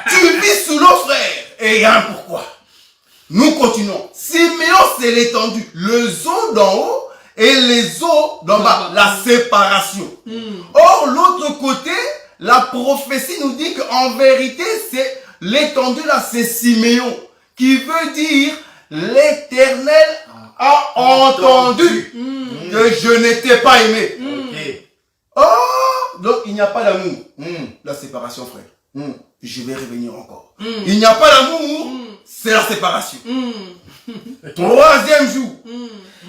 Tu vis sous l'eau, frère. Et il y a un pourquoi. Nous continuons. Siméon, c'est l'étendue. Les eaux d'en haut et les eaux d'en bas. La séparation. Or, l'autre côté, la prophétie nous dit qu'en vérité, c'est l'étendue là, c'est Siméon. Qui veut dire l'Éternel a entendu que je n'étais pas aimé. Oh, donc il n'y a pas d'amour. La séparation, frère. Je vais revenir encore. Il n'y a pas d'amour, c'est la séparation. Troisième jour,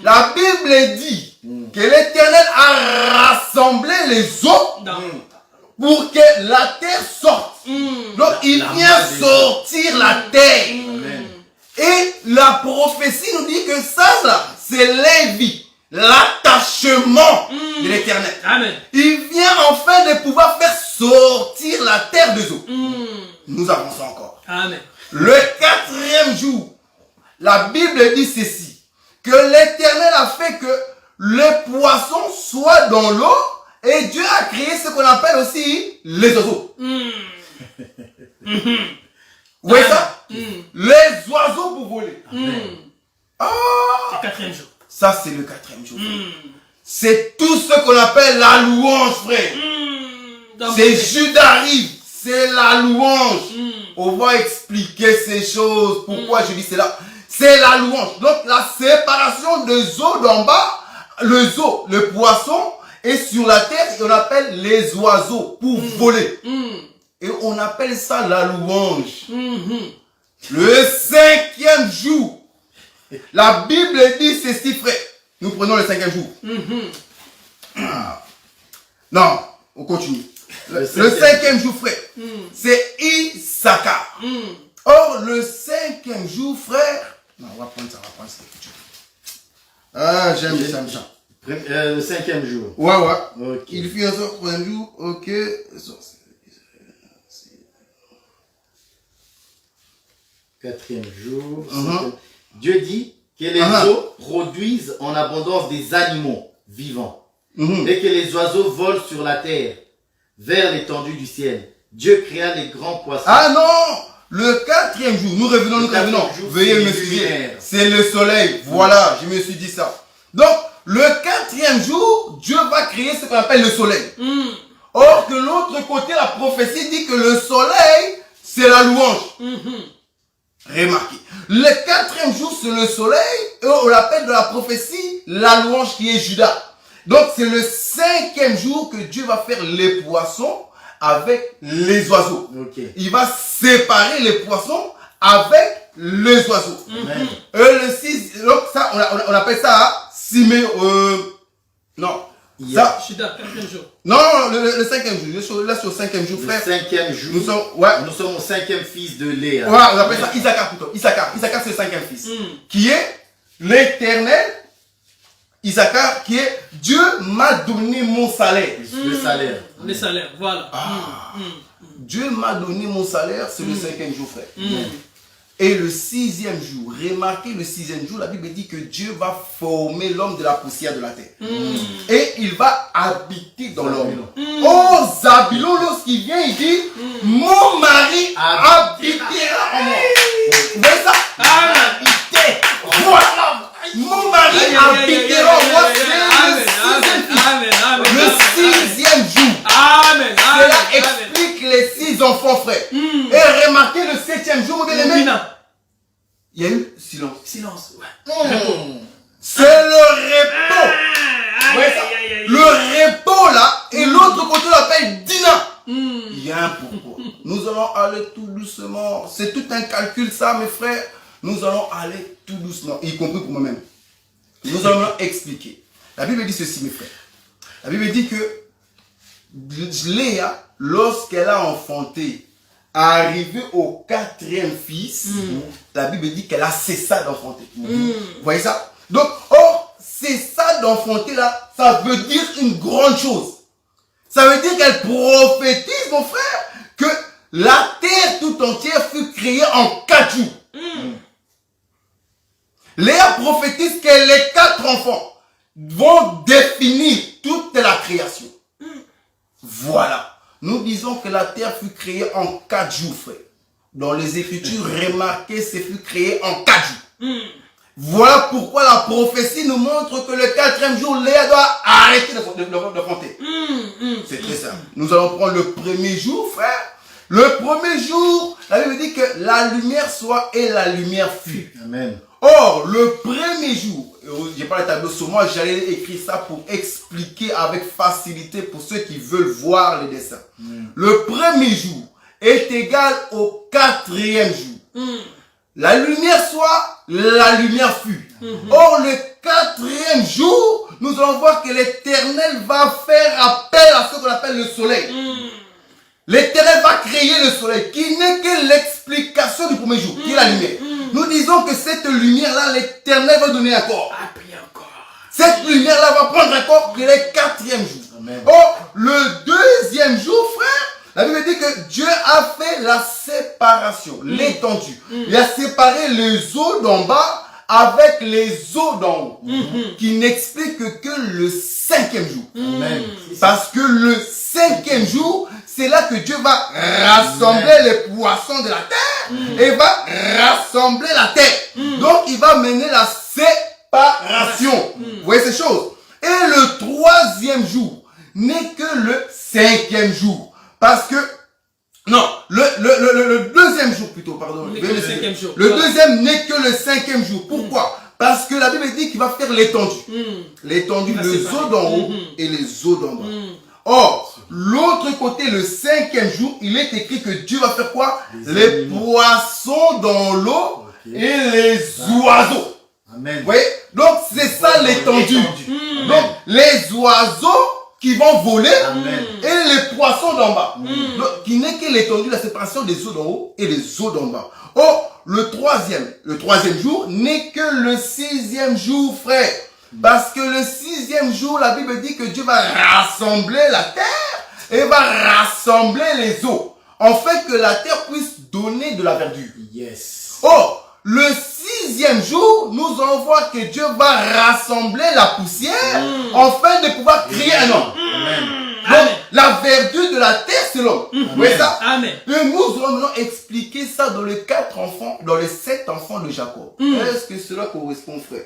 la Bible dit que l'Éternel a rassemblé les eaux pour que la terre sorte. Donc il vient sortir la terre. Et la prophétie nous dit que ça, là, c'est Lévi, l'attachement de l'Éternel. Il vient enfin de pouvoir faire sortir la terre des eaux. Nous avançons encore. Amen. Le quatrième jour, la Bible dit ceci, que l'Éternel a fait que les poissons soient dans l'eau et Dieu a créé ce qu'on appelle aussi les oiseaux. Vous voyez ça? Les oiseaux pour voler. Le quatrième jour. Ça, c'est le quatrième jour. C'est tout ce qu'on appelle la louange, frère. C'est Judas arrive. C'est la louange. On va expliquer ces choses. Pourquoi je dis cela? C'est la louange. Donc, la séparation des eaux d'en bas, le poisson, et sur la terre, on appelle les oiseaux pour voler. Et on appelle ça la louange. Le cinquième jour, la Bible dit ceci, frère. Nous prenons le cinquième jour. Non, on continue. Le cinquième jour, frère, c'est Issachar. Or, le cinquième jour, frère... Non, on va prendre ça, Ah, j'aime ça. Le cinquième jour. Ouais. Okay. Il fit un sort, troisième jour, ok. Quatrième jour. Dieu dit que les eaux produisent en abondance des animaux vivants et que les oiseaux volent sur la terre vers l'étendue du ciel. Dieu créa les grands poissons. Ah non! Le quatrième jour, nous revenons. Veuillez m'excuser. C'est le soleil. Voilà, je me suis dit ça. Donc, le quatrième jour, Dieu va créer ce qu'on appelle le soleil. Or, de l'autre côté, la prophétie dit que le soleil, c'est la louange. Remarquez. Le quatrième jour, c'est le soleil, et on l'appelle de la prophétie la louange qui est Judas. Donc, c'est le cinquième jour que Dieu va faire les poissons avec les oiseaux. Il va séparer les poissons avec les oiseaux. Et le 6, donc ça, on appelle ça Siméon. Non. Ça, Judas, quatrième jour. Non, le cinquième jour. Je suis là sur le cinquième jour, frère. Le cinquième jour. Nous sommes au cinquième fils de Léa. Ouais, on appelle ça Issachar plutôt. Issachar, c'est le cinquième fils. Qui est l'Éternel. Issachar, qui est Dieu m'a donné mon salaire. Le salaire. Le salaire, voilà. Dieu m'a donné mon salaire, c'est le cinquième jour, frère. Et le sixième jour, remarquez le sixième jour, la Bible dit que Dieu va former l'homme de la poussière de la terre. Et il va habiter dans l'homme. Oh, Zabulon, lorsqu'il vient, il dit, mon mari habitera en moi. Vous voyez ça? Habiter. Voilà. Mon mari habitera en moi. C'est le sixième jour. frère. Et remarquez le 7e jour, bien aimé. Il y a eu silence. Silence, ouais. C'est le repos. Le repos là, et l'autre côté on l'appelle Dina. Il y a un pourquoi. Nous allons aller tout doucement. C'est tout un calcul ça, mes frères. Nous allons aller tout doucement, y compris pour moi-même. Nous allons expliquer. La Bible dit ceci, mes frères. La Bible dit que Léa, lorsqu'elle a enfanté, arrivé au 4e fils, la Bible dit qu'elle a cessé d'enfanter. Vous voyez ça? Donc, or, cessa d'enfanter là, ça veut dire une grande chose. Ça veut dire qu'elle prophétise, mon frère, que la terre tout entière fut créée en 4 jours. Léa prophétise que les 4 enfants vont définir toute la création. Voilà. Nous disons que la terre fut créée en 4 jours, frère. Dans les Écritures, remarquez, c'est fut créé en 4 jours. Voilà pourquoi la prophétie nous montre que le 4e jour, Léa doit arrêter de compter. C'est très simple. Nous allons prendre le premier jour, frère. Le premier jour, la Bible dit que la lumière soit et la lumière fut. Amen. Or, le premier jour, j'ai pas le tableau sur moi, j'allais écrire ça pour expliquer avec facilité pour ceux qui veulent voir les dessins. Le premier jour est égal au 4e jour. La lumière soit, la lumière fut. Or, le 4e jour, nous allons voir que l'Éternel va faire appel à ce qu'on appelle le soleil. L'Éternel va créer le soleil, qui n'est que l'explication du premier jour, qui est la lumière. Nous disons que cette lumière-là, l'Éternel va donner un corps. Cette lumière-là va prendre un corps qui est le 4e jour. Amen. Or, le 2e jour, frère, la Bible dit que Dieu a fait la séparation, l'étendue. Il a séparé les eaux d'en bas avec les eaux d'en haut, qui n'explique que le 5e jour. Amen. Parce que le 5e jour, c'est là que Dieu va rassembler les poissons de la terre et va rassembler la terre. Donc, il va mener la séparation. Vous voyez ces choses? Et le 3e jour n'est que le 5e jour. Parce que, non, le 2e jour plutôt, pardon. Le 5e jour. Le 2e n'est que le 5e jour. Pourquoi? Parce que la Bible dit qu'il va faire l'étendue. L'étendue, les eaux d'en haut et les eaux d'en bas. Or, l'autre côté, le 5e jour, il est écrit que Dieu va faire quoi? Les poissons dans l'eau et les oiseaux. Amen. Vous voyez? Donc, c'est ça l'étendue. Donc, les oiseaux qui vont voler et les poissons d'en bas. Donc, qui n'est que l'étendue, la séparation des eaux d'en haut et les eaux d'en bas. Or, le 3e jour n'est que le 6e jour, frère. Parce que le 6e jour, la Bible dit que Dieu va rassembler la terre et va rassembler les eaux. En fait, que la terre puisse donner de la verdure. Yes. Oh, le 6e jour, nous allons voir que Dieu va rassembler la poussière afin de pouvoir créer un homme. Donc, la verdure de la terre, c'est l'homme. Vous voyez ça? Amen. Et nous allons maintenant expliquer ça dans les 4 enfants, dans les 7 enfants de Jacob. Est-ce que cela correspond, frère?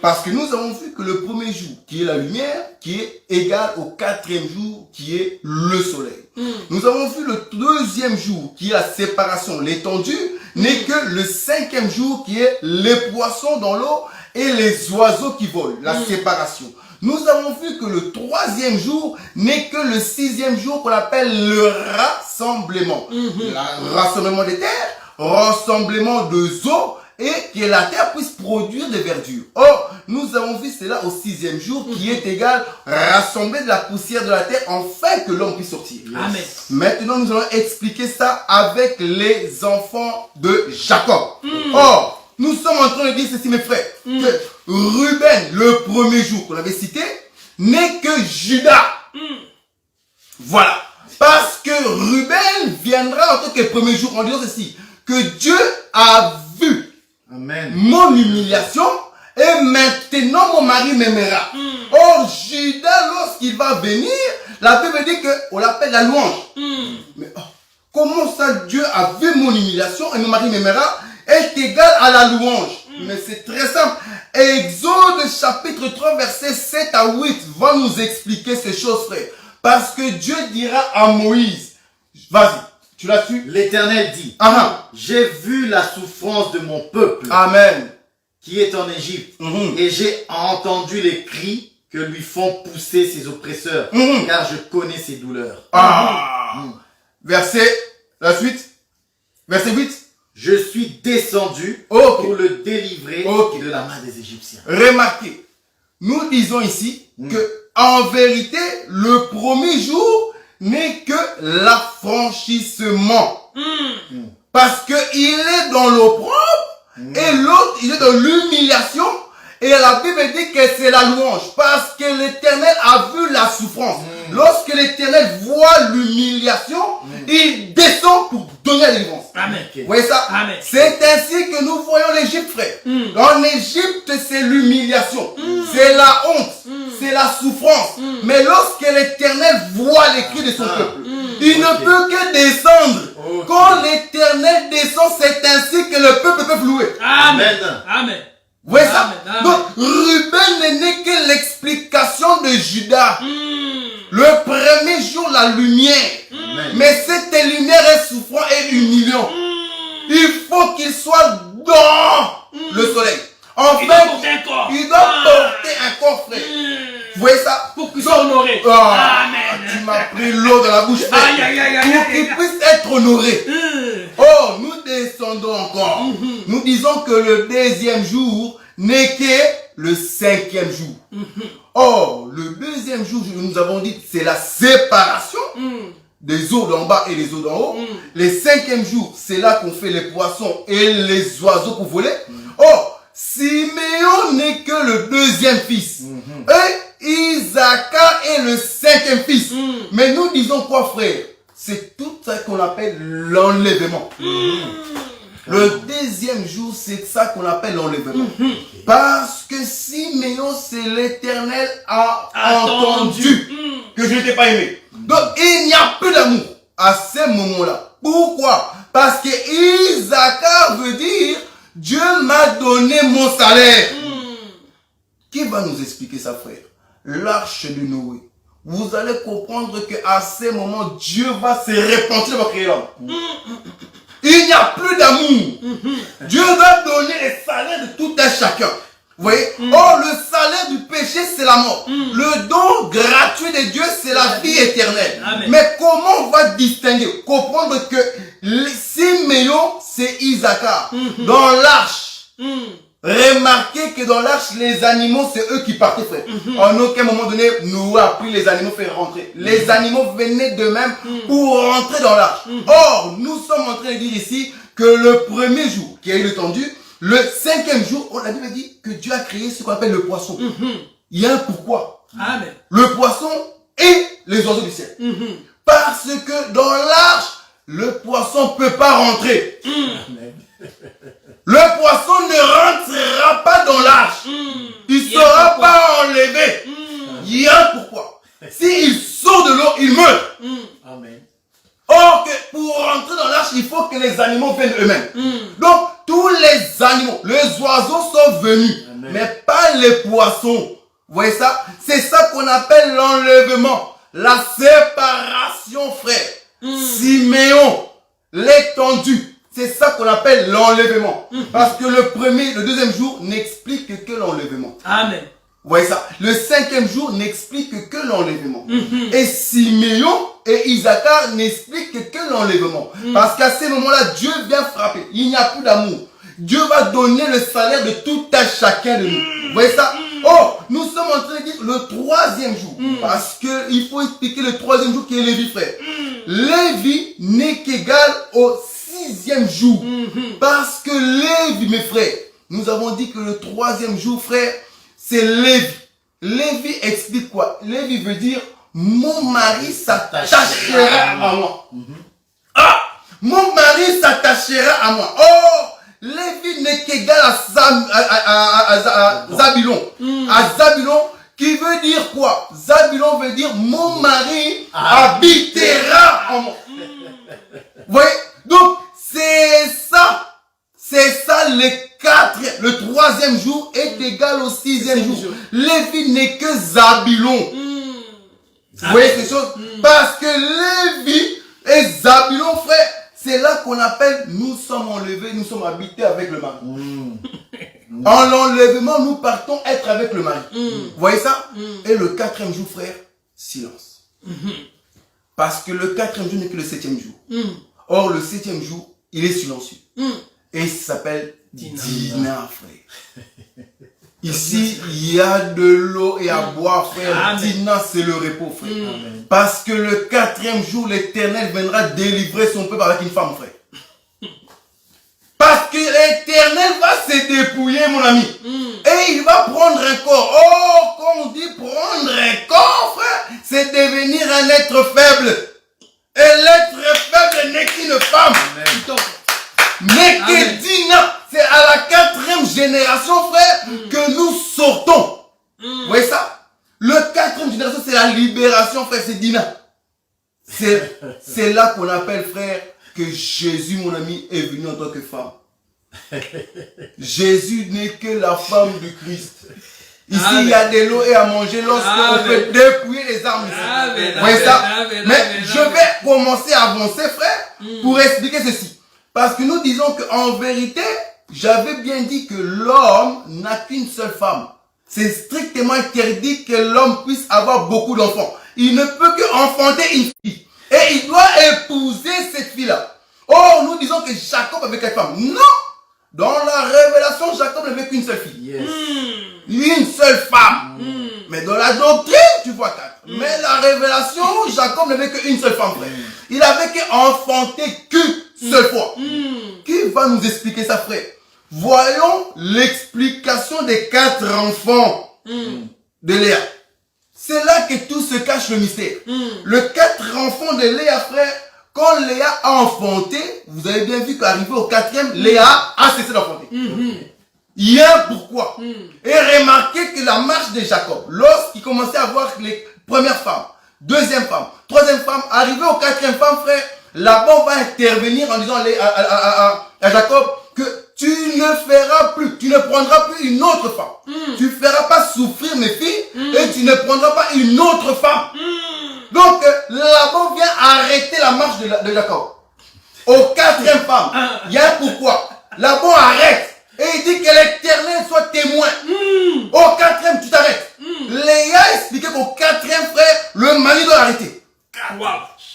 Parce que nous avons vu que le premier jour, qui est la lumière, qui est égal au 4e jour, qui est le soleil. Nous avons vu le 2e jour, qui est la séparation, l'étendue, n'est que le 5e jour, qui est les poissons dans l'eau et les oiseaux qui volent, la séparation. Nous avons vu que le 3e jour n'est que le 6e jour qu'on appelle le rassemblement. Le rassemblement des terres, rassemblement de eaux et que la terre puisse produire des verdures. Or, nous avons vu cela au 6e jour qui est égal rassembler de la poussière de la terre afin que l'homme puisse sortir. Amen. Maintenant, nous allons expliquer ça avec les enfants de Jacob. Or, nous sommes en train de dire ceci, mes frères, que Ruben, le premier jour qu'on avait cité, n'est que Judas. Voilà. Parce que Ruben viendra en tant que premier jour en disant ceci, que Dieu a vu mon humiliation et maintenant mon mari m'aimera. Or, Judas, lorsqu'il va venir, la Bible dit qu'on l'appelle la louange. Mais comment ça Dieu a vu mon humiliation et mon mari m'aimera est égal à la louange. Mais c'est très simple. Exode chapitre 3 verset 7 à 8 va nous expliquer ces choses, frère. Parce que Dieu dira à Moïse, vas-y, Tu l'as su? L'Éternel dit, j'ai vu la souffrance de mon peuple. Amen. Qui est en Égypte. Et j'ai entendu les cris que lui font pousser ses oppresseurs. Car je connais ses douleurs. Verset, la suite. Verset 8. Je suis descendu pour le délivrer de la main des Égyptiens. Remarquez, nous disons ici que en vérité, le premier jour n'est que l'affranchissement. Parce que il est dans l'opprobre et l'autre, il est dans l'humiliation. Et la Bible dit que c'est la louange. Parce que l'Éternel a vu la souffrance. Lorsque l'Éternel voit l'humiliation, il descend pour donner la délivrance. Amen. Vous voyez ça? C'est ainsi que nous voyons l'Égypte, frère. En Égypte, c'est l'humiliation. C'est la honte. C'est la souffrance. Mais lorsque l'Éternel voit les cris de son peuple, il ne peut que descendre. Quand l'Éternel descend, c'est ainsi que le peuple peut louer. Amen. Amen. Vous voyez ça? Donc, Ruben n'est que l'explication de Judas. Le premier jour, la lumière. Mais cette lumière est souffrant et humiliant. Il faut qu'il soit dans le soleil. En fait, il doit porter un corps, frère. Vous voyez ça? Pour qu'il soit honoré. Amen. Tu m'as pris l'eau dans la bouche, frère. Pour qu'il puisse être honoré. Oh, nous descendons encore. Nous disons que le deuxième jour n'est que le cinquième jour. Or, le deuxième jour, nous avons dit, c'est la séparation des eaux d'en bas et des eaux d'en haut. Le cinquième jour, c'est là qu'on fait les poissons et les oiseaux pour voler. Or, Siméon n'est que le deuxième fils. Et Isaac est le cinquième fils. Mais nous disons quoi, frère? C'est tout ça qu'on appelle l'enlèvement. Le deuxième jour, c'est ça qu'on appelle l'enlèvement. Parce que Siméon, c'est l'Éternel a entendu que je n'étais pas aimé. Donc, il n'y a plus d'amour à ce moment-là. Pourquoi? Parce que Isaac veut dire, Dieu m'a donné mon salaire. Qui va nous expliquer ça, frère? L'arche de Noé. Vous allez comprendre qu'à ce moment, Dieu va se repentir de créer l'homme. Il n'y a plus d'amour. Dieu va donner les salaires de tout un chacun. Vous voyez? Or, le salaire du péché, c'est la mort. Le don gratuit de Dieu, c'est la vie éternelle. Amen. Mais comment on va distinguer? Comprendre que Siméon, c'est Isaac. Dans l'arche. Remarquez que dans l'arche, les animaux, c'est eux qui partaient, frère. En aucun moment donné, Noé a pris les animaux, fait rentrer. Les animaux venaient d'eux-mêmes pour rentrer dans l'arche. Or, nous sommes en train de dire ici que le premier jour, qui a eu l'étendue, le cinquième jour, on a dit que Dieu a créé ce qu'on appelle le poisson. Il y a un pourquoi. Amen. Le poisson et les oiseaux du ciel. Parce que dans l'arche, le poisson ne peut pas rentrer. Le poisson ne rentrera pas dans l'arche. Il ne sera pas enlevé. Il y a un pourquoi. S'il sort de l'eau, il meurt. Amen. Or, que pour rentrer dans l'arche, il faut que les animaux viennent eux-mêmes. Donc, tous les animaux, les oiseaux sont venus. Amen. Mais pas les poissons. Vous voyez ça? C'est ça qu'on appelle l'enlèvement. La séparation, frère. Siméon, l'étendue. C'est ça qu'on appelle l'enlèvement. Parce que le deuxième jour n'explique que l'enlèvement. Amen. Vous voyez ça? Le cinquième jour n'explique que l'enlèvement. Et Siméon et Isaac n'expliquent que l'enlèvement. Parce qu'à ce moment-là, Dieu vient frapper. Il n'y a plus d'amour. Dieu va donner le salaire de tout à chacun de nous. Vous voyez ça? Oh, nous sommes en train de dire le troisième jour. Parce que il faut expliquer le troisième jour qui est Lévi, frère. Lévi n'est qu'égal au sixième jour. Parce que Lévi, mes frères, nous avons dit que le troisième jour, frère, c'est Lévi. Lévi explique quoi? Lévi veut dire, mon mari s'attachera à moi. Mon mari s'attachera à moi. Oh, Lévi n'est qu'égal à Zabulon. À Zabulon, qui veut dire quoi? Zabulon veut dire, mon mari habitera en moi. Vous voyez? Donc, c'est ça. C'est ça le troisième jour est égal au sixième jour. Lévi n'est que Zabulon. Vous voyez ces choses? Parce que Lévi Et Zabulon, frère, c'est là qu'on appelle, nous sommes enlevés, nous sommes habités avec le mari. En l'enlèvement, nous partons être avec le mari. Vous voyez ça? Et le 4e jour, frère, silence. Parce que le 4e jour n'est que le 7e jour. Or, le 7e jour, il est silencieux. Et il s'appelle Dina, frère. Ici, il y a de l'eau et à boire, frère. Amen. Dina, c'est le repos, frère. Parce que le 4e jour, l'Éternel viendra délivrer son peuple avec une femme, frère. Parce que l'Éternel va se dépouiller, mon ami. Et il va prendre un corps. Oh, quand on dit prendre un corps, frère, c'est devenir un être faible. Et l'être faible n'est qu'une femme. N'est que Dina. C'est à la 4e génération, frère, que nous sortons. Vous voyez ça? Le 4e génération, c'est la libération, frère, c'est Dina. C'est là qu'on appelle, frère, que Jésus, mon ami, est venu en tant que femme. Jésus n'est que la femme du Christ. Ici, il y a de l'eau et à manger lorsqu'on peut dépouiller les armes. Vous voyez ça? Mais je vais commencer à avancer, frère, pour expliquer ceci. Parce que nous disons qu'en vérité, j'avais bien dit que l'homme n'a qu'une seule femme. C'est strictement interdit que l'homme puisse avoir beaucoup d'enfants. Il ne peut qu'enfanter une fille. Et il doit épouser cette fille-là. Or, nous disons que Jacob avait 4 femmes. Non! Dans la révélation, Jacob n'avait qu'une seule fille. Yes. Une seule femme. Mais dans la doctrine, tu vois 4. Mais la révélation, Jacob n'avait qu'une seule femme, frère. Il avait qu'enfanter qu'une seule fois. Qui va nous expliquer ça, frère? Voyons l'explication des 4 enfants de Léa. C'est là que tout se cache le mystère. Le 4 enfants de Léa, frère, quand Léa a enfanté, vous avez bien vu qu'arrivé au 4e, Léa a cessé d'enfanter. Il y a un pourquoi. Et remarquez que la marche de Jacob, lorsqu'il commençait à voir les premières femmes, 2e femme, 3e femme, arrivé au 4e femme, frère, Laban va intervenir en disant à Jacob que tu ne feras plus, tu ne prendras plus une autre femme. Tu ne feras pas souffrir mes filles et tu ne prendras pas une autre femme. Donc, Laban vient arrêter la marche de Jacob. Au 4e femme, il y a un pourquoi. Laban arrête et il dit que l'Éternel soit témoin. Au 4e, tu t'arrêtes. Léa expliquait qu'au 4e, frère, le mari doit arrêter.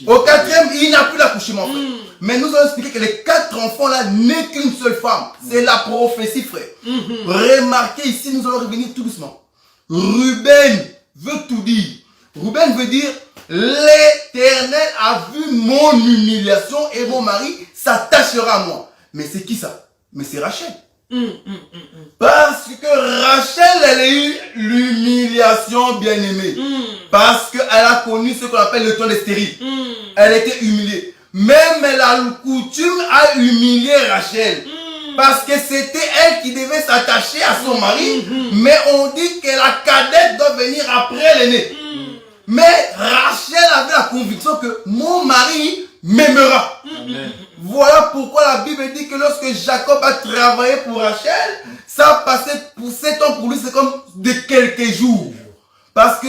Au 4e, il n'a plus l'accouchement, frère. Mais nous allons expliquer que les 4 enfants-là n'est qu'une seule femme. C'est la prophétie, frère. Remarquez ici, nous allons revenir tout doucement. Ruben veut tout dire. Ruben veut dire, l'Éternel a vu mon humiliation et mon mari s'attachera à moi. Mais c'est qui ça? Mais c'est Rachel. Parce que Rachel, elle a eu l'humiliation, bien aimée. Parce qu'elle a connu ce qu'on appelle le temps des stériles. Elle était humiliée. Même la coutume a humilié Rachel. Parce que c'était elle qui devait s'attacher à son mari. Mais on dit que la cadette doit venir après l'aîné. Mais Rachel avait la conviction que mon mari m'aimera. Voilà pourquoi la Bible dit que lorsque Jacob a travaillé pour Rachel, ça passait pour 7 ans pour lui, c'est comme de quelques jours. Parce que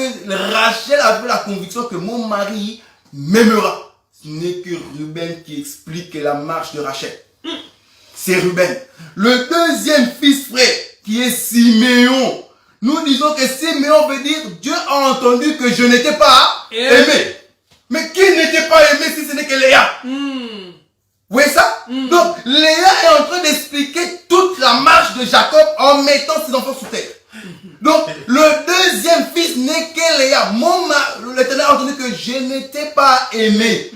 Rachel avait la conviction que mon mari m'aimera. Ce n'est que Ruben qui explique la marche de Rachel. C'est Ruben. Le 2e fils, frère, qui est Siméon. Nous disons que Siméon veut dire Dieu a entendu que je n'étais pas aimé. Mais qui n'était pas aimé si ce n'est que Léa? Vous voyez ça? Donc, Léa est en train d'expliquer toute la marche de Jacob en mettant ses enfants sous terre. Donc, le 2e fils n'est que Léa. L'Éternel a entendu que je n'étais pas aimé.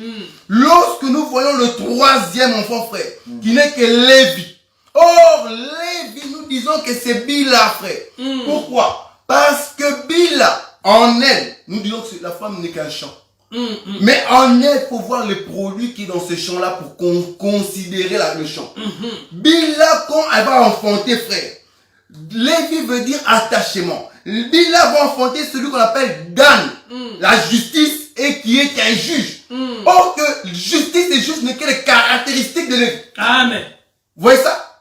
Lorsque nous voyons le 3e enfant, frère, qui n'est que Lévi. Or, Lévi, nous disons que c'est Bila, frère. Pourquoi? Parce que Bila, en elle, nous disons que la femme n'est qu'un champ. Mais en elle, il faut voir les produits qui sont dans ce champ-là pour considérer le champ. Bila, quand elle va enfanter, frère, Lévi veut dire attachement. Bila va enfanter celui qu'on appelle Dan, la justice, et qui est un juge. Or que justice et juge n'est que les caractéristiques de Lévi. Amen. Vous voyez ça?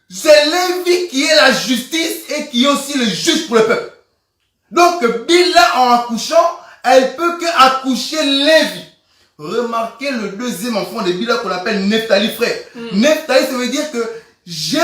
C'est Lévi qui est la justice et qui est aussi le juge pour le peuple. Donc Bila, en accouchant, elle peut qu'accoucher Lévi. remarquez le deuxième enfant de Bila qu'on appelle Nephtali, frère. Nephtali, ça veut dire que j'ai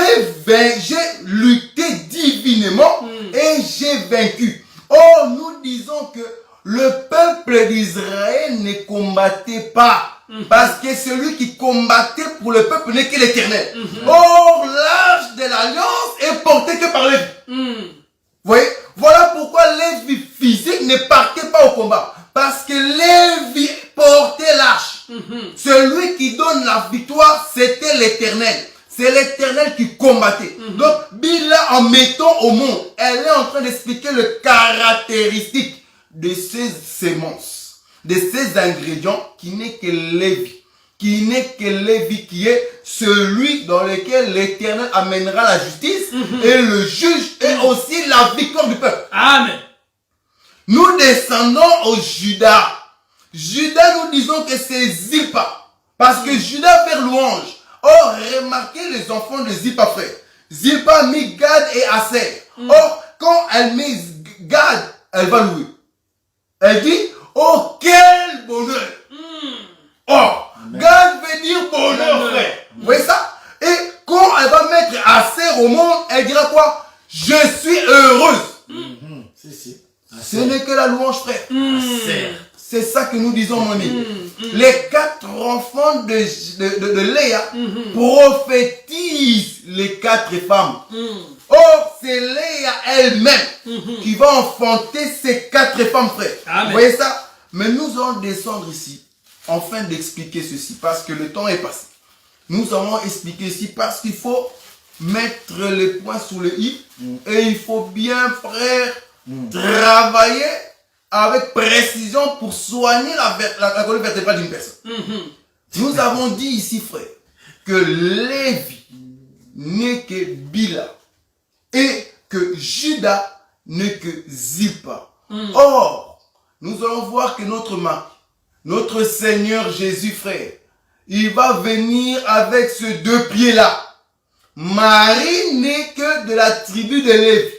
lutté divinement et j'ai vaincu. Or, nous disons que le peuple d'Israël ne combattait pas. Parce que celui qui combattait pour le peuple n'est que l'Éternel. Or, l'arche de l'alliance est portée que par Lévi. Vous voyez? Voilà pourquoi Lévi physique ne partait pas au combat. Parce que Lévi portait l'arche. Celui qui donne la victoire, c'était l'Éternel. C'est l'Éternel qui combattait. Donc, Bila, en mettant au monde, elle est en train d'expliquer le caractéristique de ces semences, de ces ingrédients qui n'est que Lévi. Qui n'est que Lévi, qui est celui dans lequel l'Éternel amènera la justice et le juge et aussi la victoire du peuple. Amen. Nous descendons au Judas. Judas, nous disons que c'est Zilpa. Parce que Judas fait louange. Or, remarquez les enfants de Zilpa, frère. Zilpa mit Gad et Aser. Or, quand elle met Gad, elle va louer. Elle dit, oh, quel bonheur. Or, Gad veut dire bonheur, frère. Vous voyez ça? Et quand elle va mettre Aser au monde, elle dira quoi? Je suis heureuse. Ce n'est que la louange, frère. C'est ça que nous disons, mon ami. Les 4 enfants de Léa prophétisent les 4 femmes. Or, c'est Léa elle-même qui va enfanter ces 4 femmes, frère. Amen. Vous voyez ça? Mais nous allons descendre ici, afin d'expliquer ceci, parce que le temps est passé. Nous allons expliquer ici, parce qu'il faut mettre les points sur le i, et il faut bien, frère, travailler avec précision pour soigner la colonne vertébrale d'une personne. Nous avons dit ici, frère, que Lévi n'est que Bila et que Judas n'est que Zilpa. Or, nous allons voir que notre marque, notre Seigneur Jésus, frère, il va venir avec ces 2 pieds-là. Marie n'est que de la tribu de Lévi.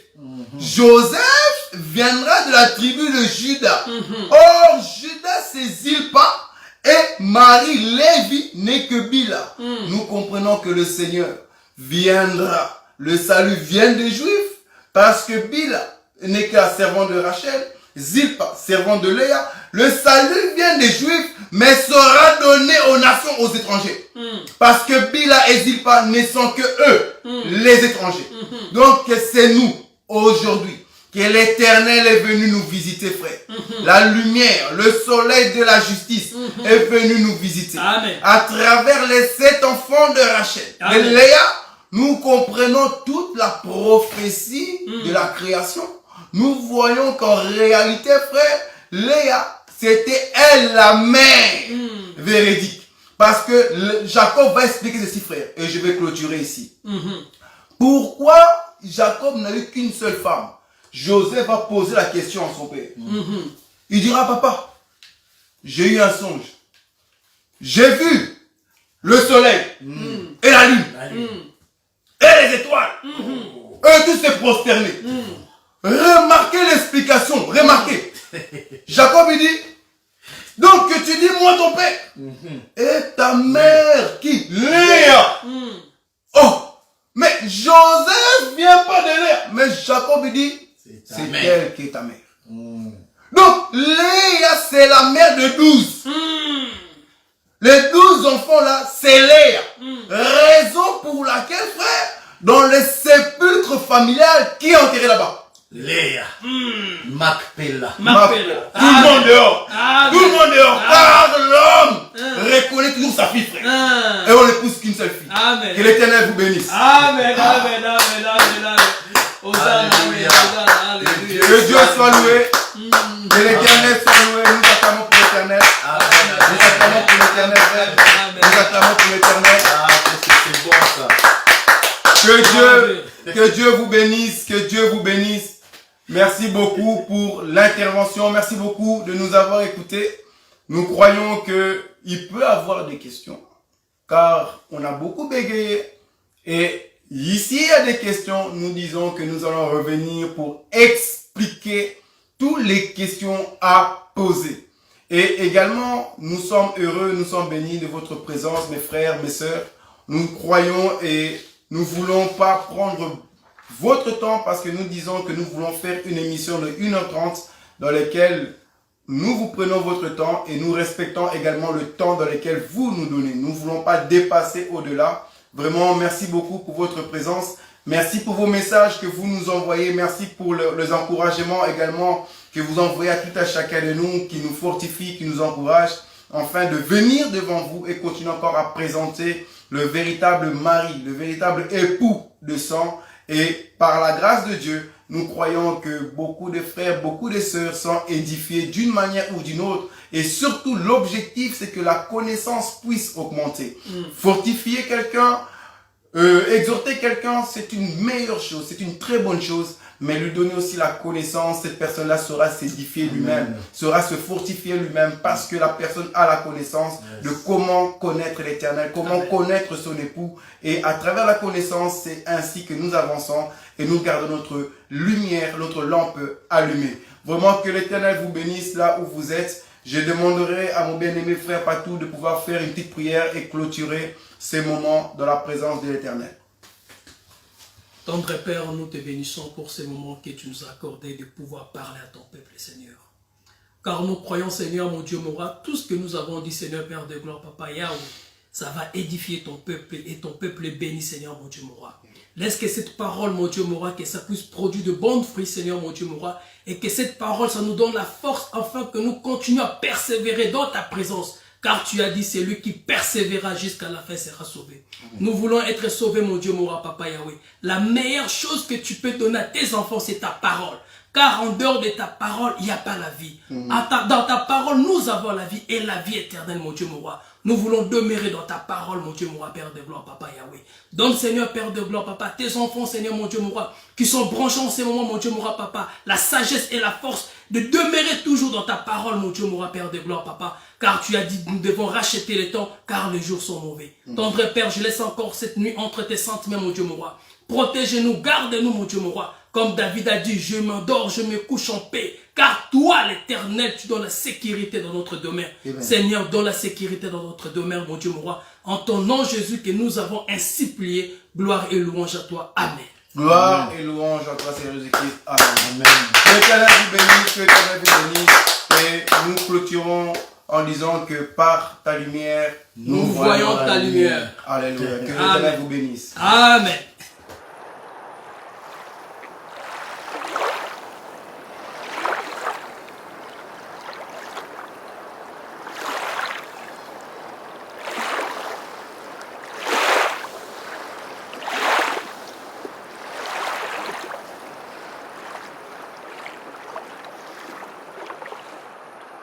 Joseph viendra de la tribu de Judas. Or, Judas c'est Zilpa et Marie Lévi n'est que Bila. Nous comprenons que le Seigneur viendra. Le salut vient des Juifs parce que Bila n'est que la servante de Rachel, Zilpa, servante de Léa. Le salut vient des Juifs mais sera donné aux nations, aux étrangers. Parce que Bila et Zilpa ne sont que eux, les étrangers. Donc c'est nous, aujourd'hui, que l'Éternel est venu nous visiter, frère. La lumière, le soleil de la justice est venu nous visiter. Amen. À travers les 7 enfants de Rachel, Amen. de Léa, nous comprenons toute la prophétie de la création. Nous voyons qu'en réalité, frère, Léa, c'était elle la mère véridique. Parce que Jacob va expliquer ceci, frère. Et je vais clôturer ici. Pourquoi Jacob n'a eu qu'une seule femme? Joseph va poser la question à son père. Il dira, papa, j'ai eu un songe. J'ai vu le soleil et la lune et les étoiles. Eux tous se prosterner. Remarquez l'explication. Remarquez. Jacob il dit, donc tu dis moi ton père et ta mère qui? Léa. Oh, mais Joseph vient pas de Léa. Mais Jacob il dit, c'est elle qui est ta mère. Donc, Léa, c'est la mère de 12. Les 12 enfants là, c'est Léa. Raison pour laquelle, frère, dans le sépulcre familial, qui est enterré là-bas? Léa. Macpéla. Tout le monde dehors. Tout le monde dehors. Car l'homme reconnaît toujours sa fille, frère. Et on n'épouse qu'une seule fille. Amen. Que l'Éternel vous bénisse. Amen. Hosanna, alléluia. Que Dieu soit loué. Que l'Éternel soit loué. Nous acclamons pour l'Éternel. Nous acclamons pour l'Éternel, frère. Nous acclamons pour l'Éternel. C'est bon ça. Que Dieu vous bénisse. Que Dieu vous bénisse. Merci beaucoup pour l'intervention. Merci beaucoup de nous avoir écoutés. Nous croyons qu'il peut y avoir des questions. Car on a beaucoup bégayé. Et ici, il y a des questions. Nous disons que nous allons revenir pour expliquer toutes les questions à poser. Et également, nous sommes heureux, nous sommes bénis de votre présence, mes frères, mes sœurs. Nous croyons et nous ne voulons pas prendre votre temps parce que nous disons que nous voulons faire une émission de 1h30 dans laquelle nous vous prenons votre temps et nous respectons également le temps dans lequel vous nous donnez. Nous ne voulons pas dépasser au-delà. Vraiment, merci beaucoup pour votre présence. Merci pour vos messages que vous nous envoyez. Merci pour les encouragements également que vous envoyez à tout à chacun de nous, qui nous fortifie, qui nous encourage, afin de venir devant vous et continuer encore à présenter le véritable mari, le véritable époux de sang. Et par la grâce de Dieu, nous croyons que beaucoup de frères, beaucoup de sœurs sont édifiés d'une manière ou d'une autre. Et surtout, l'objectif, c'est que la connaissance puisse augmenter. Fortifier quelqu'un, exhorter quelqu'un, c'est une meilleure chose, c'est une très bonne chose. Mais lui donner aussi la connaissance, cette personne-là saura s'édifier lui-même, saura se fortifier lui-même parce que la personne a la connaissance de comment connaître l'Éternel, comment connaître son époux. Et à travers la connaissance, c'est ainsi que nous avançons et nous gardons notre lumière, notre lampe allumée. Vraiment que l'Éternel vous bénisse là où vous êtes. Je demanderai à mon bien-aimé frère Patou de pouvoir faire une petite prière et clôturer ces moments dans la présence de l'Éternel. Tendre Père, nous te bénissons pour ces moments que tu nous as accordés de pouvoir parler à ton peuple, Seigneur. Car nous croyons, Seigneur, mon Dieu, mon roi, tout ce que nous avons dit, Seigneur, Père de gloire, Papa Yahweh, ça va édifier ton peuple et ton peuple est béni, Seigneur, mon Dieu, mon roi. Laisse que cette parole, mon Dieu, mon roi, que ça puisse produire de bons fruits, Seigneur, mon Dieu, mon roi, et que cette parole, ça nous donne la force afin que nous continuions à persévérer dans ta présence. Car tu as dit, celui qui persévérera jusqu'à la fin sera sauvé. Nous voulons être sauvés, mon Dieu, mon roi, Papa Yahweh. La meilleure chose que tu peux donner à tes enfants, c'est ta parole. Car en dehors de ta parole, il n'y a pas la vie. Dans ta parole, nous avons la vie et la vie éternelle, mon Dieu, mon roi. Nous voulons demeurer dans ta parole, mon Dieu, mon roi, Père de gloire, Papa Yahweh. Donne, Seigneur, Père de gloire, Papa, tes enfants, Seigneur, mon Dieu, mon roi, qui sont branchés en ces moments, mon Dieu, mon roi, Papa, la sagesse et la force de demeurer toujours dans ta parole, mon Dieu, mon roi, Père de gloire, Papa. Car tu as dit, nous devons racheter les temps, car les jours sont mauvais. Tendre Père, je laisse encore cette nuit entre tes saintes mains, mon Dieu, mon roi. Protège-nous, garde-nous, mon Dieu, mon roi. Comme David a dit, je m'endors, je me couche en paix. Car toi, l'Éternel, tu donnes la sécurité dans notre demeure. Amen. Seigneur, donne la sécurité dans notre demeure, mon Dieu, mon roi. En ton nom, Jésus, que nous avons ainsi prié. Gloire et louange à toi. Amen. Gloire et louange à toi, Seigneur Jésus-Christ. Amen. Que l'Éternel vous bénisse, que l'Éternel vous bénisse. Et nous clôturons en disant que par ta lumière, nous voyons ta lumière. Alléluia. Que l'Éternel vous bénisse. Amen.